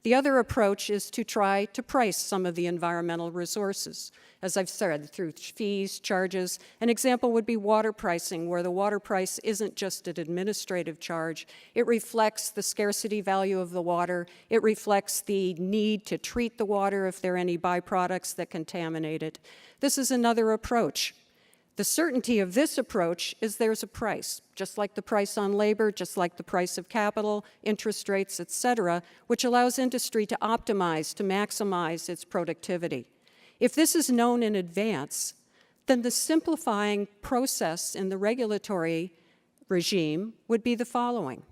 The other approach is to try to price some of the environmental resources. As I've said, through fees, charges. An example would be water pricing, where the water price isn't just an administrative charge. It reflects the scarcity value of the water. It reflects the need to treat the water if there are any byproducts that contaminate it. This is another approach. The certainty of this approach is there's a price, just like the price on labor, just like the price of capital, interest rates, et cetera, which allows industry to optimize, to maximize its productivity. If this is known in advance, then the simplifying process in the regulatory regime would be the following.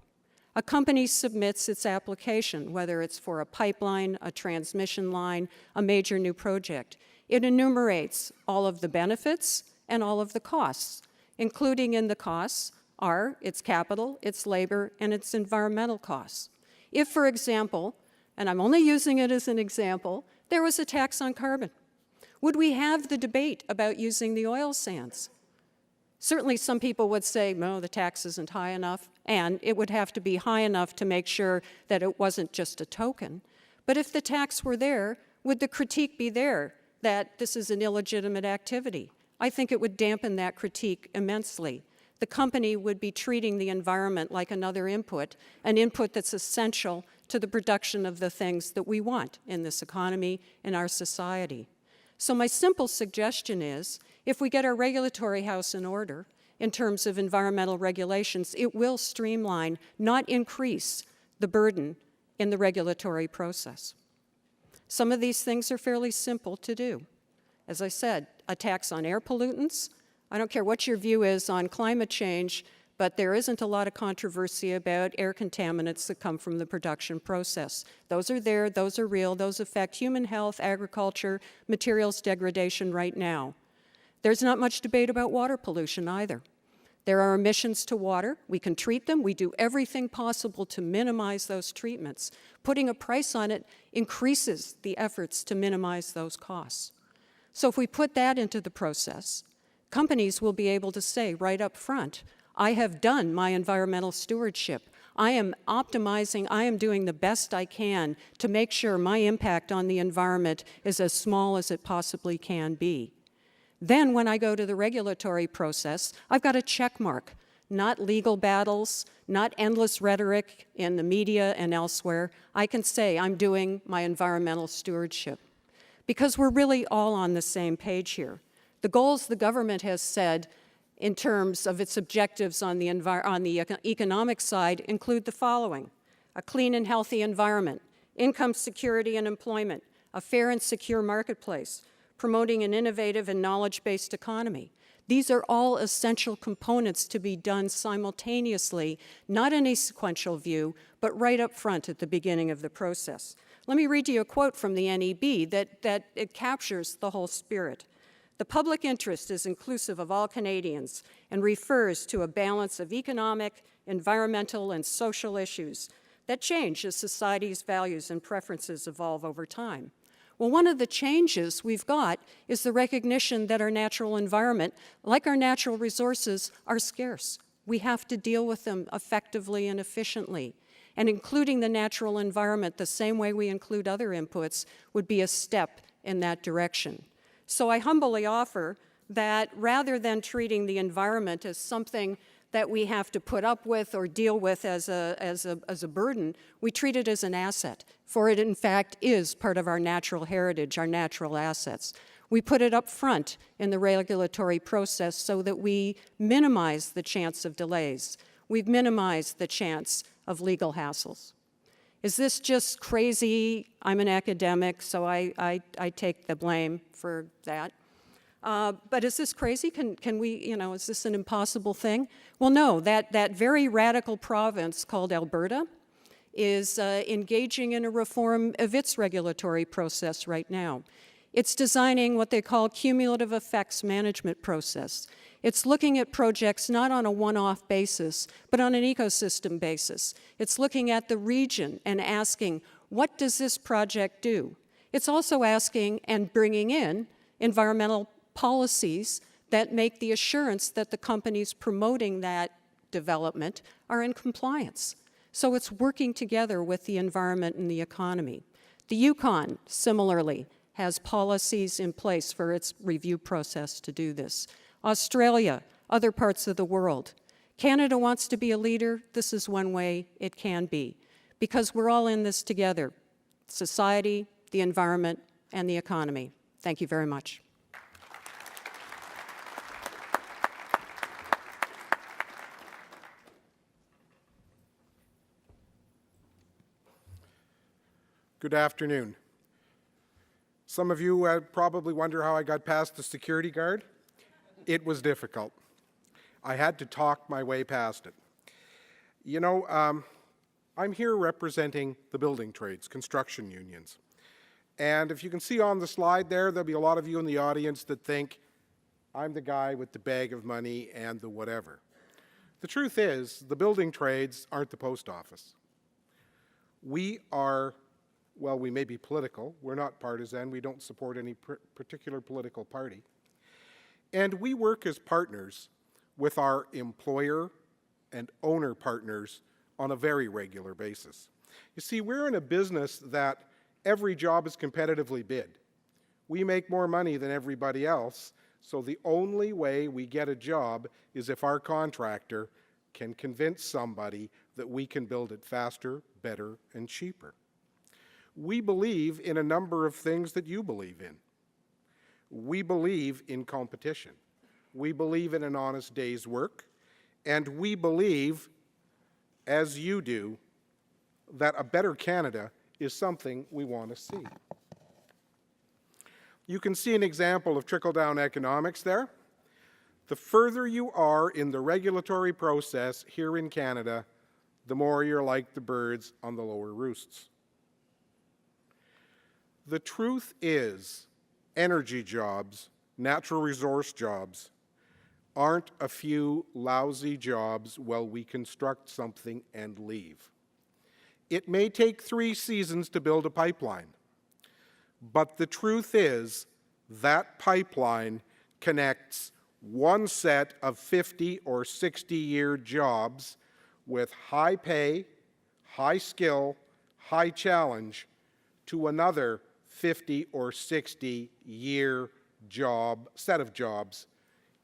A company submits its application, whether it's for a pipeline, a transmission line, a major new project. It enumerates all of the benefits and all of the costs. Including in the costs are its capital, its labor, and its environmental costs. If, for example, and I'm only using it as an example, there was a tax on carbon, would we have the debate about using the oil sands? Certainly some people would say, no, the tax isn't high enough, and it would have to be high enough to make sure that it wasn't just a token. But if the tax were there, would the critique be there that this is an illegitimate activity? I think it would dampen that critique immensely. The company would be treating the environment like another input, an input that's essential to the production of the things that we want in this economy, in our society. So my simple suggestion is, if we get our regulatory house in order in terms of environmental regulations, it will streamline, not increase, the burden in the regulatory process. Some of these things are fairly simple to do. As I said, a tax on air pollutants. I don't care what your view is on climate change, but there isn't a lot of controversy about air contaminants that come from the production process. Those are there, those are real, those affect human health, agriculture, materials degradation right now. There's not much debate about water pollution either. There are emissions to water. We can treat them. We do everything possible to minimize those treatments. Putting a price on it increases the efforts to minimize those costs. So if we put that into the process, companies will be able to say right up front, I have done my environmental stewardship. I am optimizing, I am doing the best I can to make sure my impact on the environment is as small as it possibly can be. Then when I go to the regulatory process, I've got a check mark, not legal battles, not endless rhetoric in the media and elsewhere. I can say I'm doing my environmental stewardship. Because we're really all on the same page here. The goals the government has said in terms of its objectives on the economic side include the following: a clean and healthy environment, income security and employment, a fair and secure marketplace, promoting an innovative and knowledge-based economy. These are all essential components to be done simultaneously, not in a sequential view, but right up front at the beginning of the process. Let me read you a quote from the NEB that it captures the whole spirit. The public interest is inclusive of all Canadians and refers to a balance of economic, environmental, and social issues that change as society's values and preferences evolve over time. Well, one of the changes we've got is the recognition that our natural environment, like our natural resources, are scarce. We have to deal with them effectively and efficiently. And including the natural environment the same way we include other inputs would be a step in that direction. So I humbly offer that rather than treating the environment as something that we have to put up with or deal with as a burden, we treat it as an asset, for it in fact is part of our natural heritage, our natural assets. We put it up front in the regulatory process so that we minimize the chance of delays. We've minimized the chance of legal hassles. Is this just crazy? I'm an academic, so I take the blame for that. But is this crazy? Can we, is this an impossible thing? Well, no, that very radical province called Alberta is engaging in a reform of its regulatory process right now. It's designing what they call cumulative effects management process. It's looking at projects not on a one-off basis, but on an ecosystem basis. It's looking at the region and asking, what does this project do? It's also asking and bringing in environmental policies that make the assurance that the companies promoting that development are in compliance. So it's working together with the environment and the economy. The Yukon, similarly, has policies in place for its review process to do this. Australia, other parts of the world. Canada wants to be a leader. This is one way it can be, because we're all in this together, society, the environment, and the economy. Thank you very much. Good afternoon. Some of you probably wonder how I got past the security guard. It was difficult. I had to talk my way past it. You know, I'm here representing the building trades, construction unions. And if you can see on the slide there'll be a lot of you in the audience that think I'm the guy with the bag of money and the whatever. The truth is, the building trades aren't the post office. We are, well, we may be political. We're not partisan. We don't support any particular political party. And we work as partners with our employer and owner partners on a very regular basis. You see, we're in a business that every job is competitively bid. We make more money than everybody else, so the only way we get a job is if our contractor can convince somebody that we can build it faster, better, and cheaper. We believe in a number of things that you believe in. We believe in competition. We believe in an honest day's work. And we believe, as you do, that a better Canada is something we want to see. You can see an example of trickle-down economics there. The further you are in the regulatory process here in Canada, the more you're like the birds on the lower roosts. The truth is, energy jobs, natural resource jobs, aren't a few lousy jobs while we construct something and leave. It may take 3 seasons to build a pipeline, but the truth is that pipeline connects one set of 50 or 60-year jobs with high pay, high skill, high challenge to another 50 or 60-year set of jobs,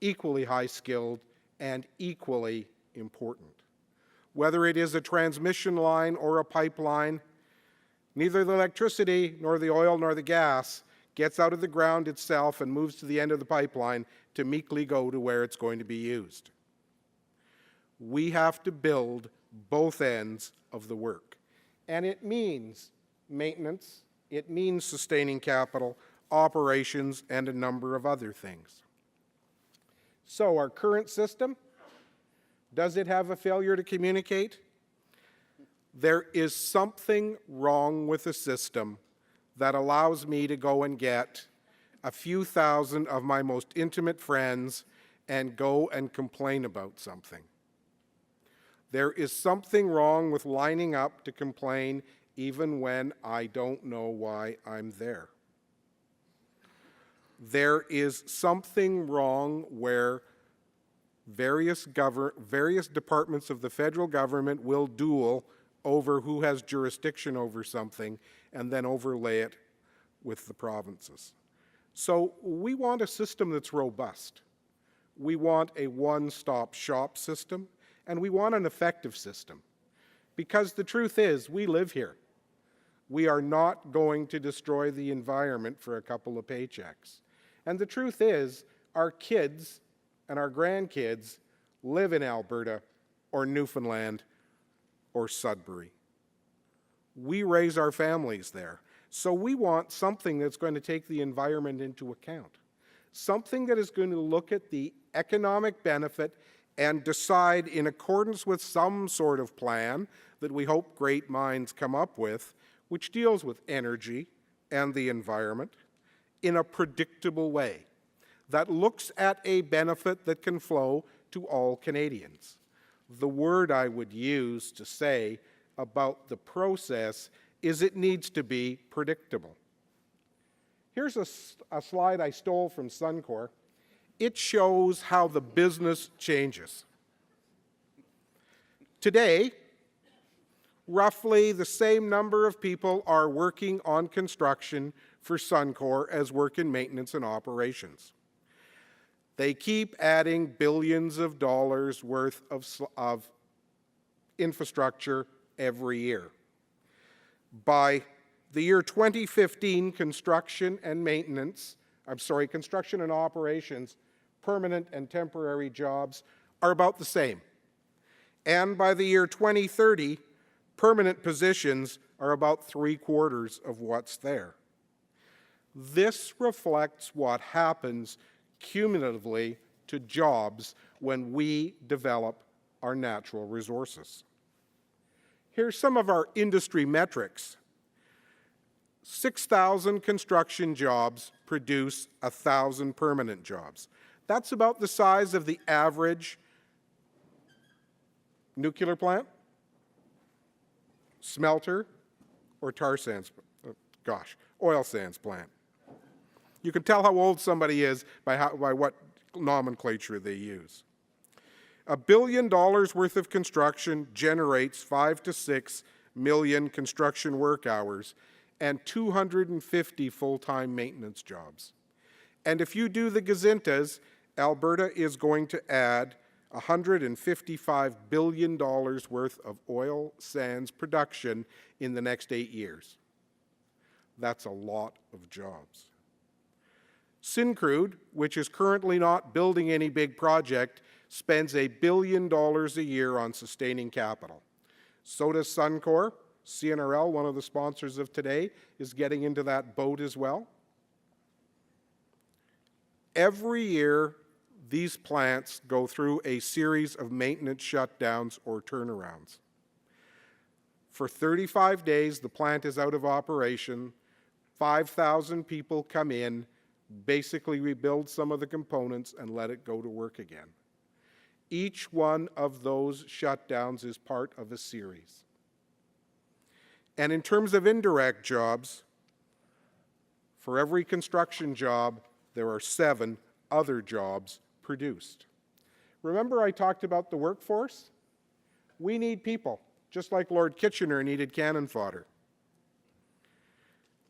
equally high-skilled and equally important. Whether it is a transmission line or a pipeline, neither the electricity nor the oil nor the gas gets out of the ground itself and moves to the end of the pipeline to meekly go to where it's going to be used. We have to build both ends of the work. And it means maintenance, it means sustaining capital, operations, and a number of other things. So our current system, does it have a failure to communicate? There is something wrong with the system that allows me to go and get a few thousand of my most intimate friends and go and complain about something. There is something wrong with lining up to complain even when I don't know why I'm there. There is something wrong where various departments of the federal government will duel over who has jurisdiction over something and then overlay it with the provinces. So we want a system that's robust. We want a one-stop shop system, and we want an effective system. Because the truth is, we live here. We are not going to destroy the environment for a couple of paychecks. And the truth is, our kids and our grandkids live in Alberta or Newfoundland or Sudbury. We raise our families there. So we want something that's going to take the environment into account. something that is going to look at the economic benefit and decide in accordance with some sort of plan that we hope great minds come up with, which deals with energy and the environment in a predictable way, that looks at a benefit that can flow to all Canadians. The word I would use to say about the process is it needs to be predictable. Here's a slide I stole from Suncor. It shows how the business changes. Today, roughly the same number of people are working on construction for Suncor as work in maintenance and operations. They keep adding billions of dollars worth of infrastructure every year. By the year 2015, construction and operations, permanent and temporary jobs are about the same. And by the year 2030, permanent positions are about 3/4 of what's there. This reflects what happens cumulatively to jobs when we develop our natural resources. Here's some of our industry metrics. 6,000 construction jobs produce 1,000 permanent jobs. That's about the size of the average nuclear plant, smelter, or oil sands plant. You can tell how old somebody is by what nomenclature they use. $1 billion worth of construction generates 5 to 6 million construction work hours and 250 full-time maintenance jobs. And if you do the gazintas, Alberta is going to add $155 billion worth of oil sands production in the next 8 years. That's a lot of jobs. Syncrude, which is currently not building any big project, spends $1 billion a year on sustaining capital. So does Suncor. CNRL, one of the sponsors of today, is getting into that boat as well. Every year, these plants go through a series of maintenance shutdowns or turnarounds. For 35 days, the plant is out of operation. 5,000 people come in, basically rebuild some of the components, and let it go to work again. Each one of those shutdowns is part of a series. And in terms of indirect jobs, for every construction job, there are 7 other jobs produced. Remember I talked about the workforce? We need people, just like Lord Kitchener needed cannon fodder.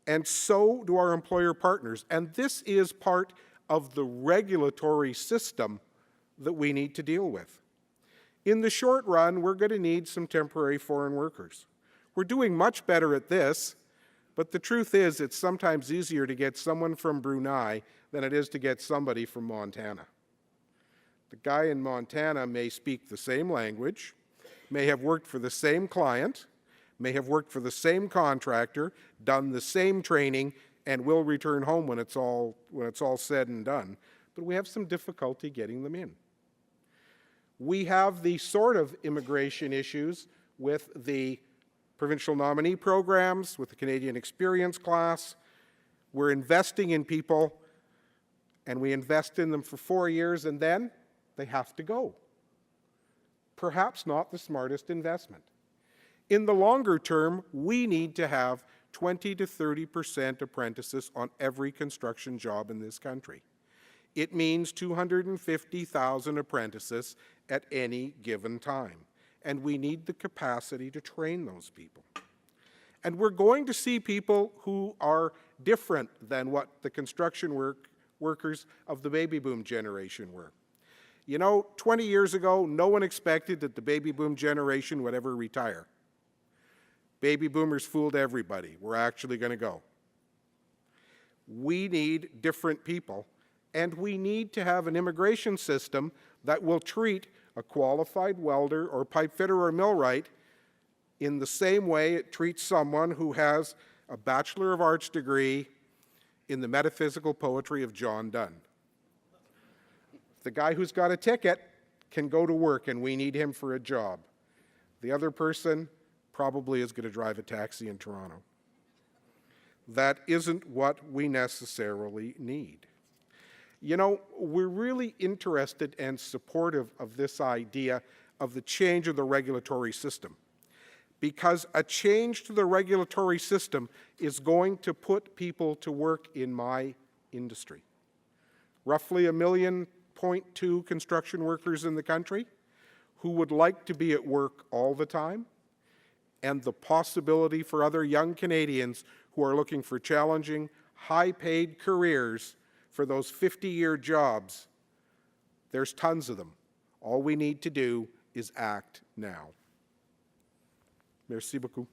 And so do our employer partners. And this is part of the regulatory system that we need to deal with. In the short run, we're going to need some temporary foreign workers. We're doing much better at this, but the truth is it's sometimes easier to get someone from Brunei than it is to get somebody from Montana. The guy in Montana may speak the same language, may have worked for the same client, may have worked for the same contractor, done the same training, and will return home when it's all said and done. But we have some difficulty getting them in. We have the sort of immigration issues with the provincial nominee programs, with the Canadian Experience class. We're investing in people, and we invest in them for 4 years, and then they have to go. Perhaps not the smartest investment. In the longer term, we need to have 20 to 30% apprentices on every construction job in this country. It means 250,000 apprentices at any given time. And we need the capacity to train those people. And we're going to see people who are different than what the construction workers of the baby boom generation were. You know, 20 years ago, no one expected that the baby boom generation would ever retire. Baby boomers fooled everybody. We're actually going to go. We need different people, and we need to have an immigration system that will treat a qualified welder or pipe fitter or millwright in the same way it treats someone who has a Bachelor of Arts degree in the metaphysical poetry of John Donne. The guy who's got a ticket can go to work, and we need him for a job. The other person probably is going to drive a taxi in Toronto. That isn't what we necessarily need. You know, we're really interested and supportive of this idea of the change of the regulatory system, because a change to the regulatory system is going to put people to work in my industry. Roughly 1.2 million construction workers in the country who would like to be at work all the time, and the possibility for other young Canadians who are looking for challenging, high-paid careers for those 50-year jobs. There's tons of them. All we need to do is act now. Merci beaucoup.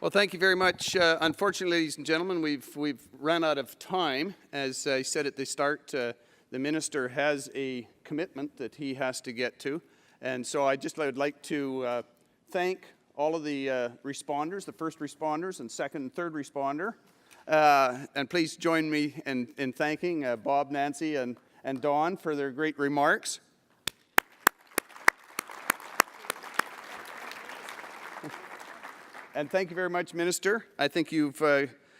Well, thank you very much. Unfortunately, ladies and gentlemen, we've run out of time. As I said at the start, the minister has a commitment that he has to get to. And so I would like to thank all of the responders, the first responders and second and third responder. And please join me in thanking Bob, Nancy, and Dawn for their great remarks. And thank you very much, Minister. I think you've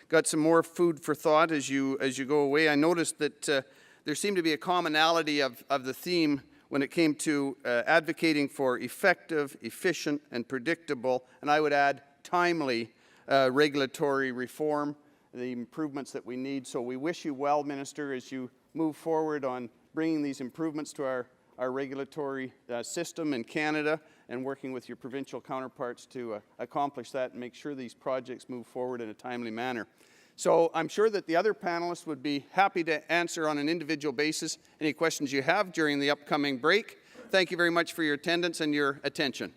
got some more food for thought as you go away. I noticed that there seemed to be a commonality of the theme when it came to advocating for effective, efficient, and predictable, and I would add timely regulatory reform, the improvements that we need. So we wish you well, Minister, as you move forward on bringing these improvements to our regulatory system in Canada and working with your provincial counterparts to accomplish that and make sure these projects move forward in a timely manner. So I'm sure that the other panelists would be happy to answer on an individual basis any questions you have during the upcoming break. Thank you very much for your attendance and your attention.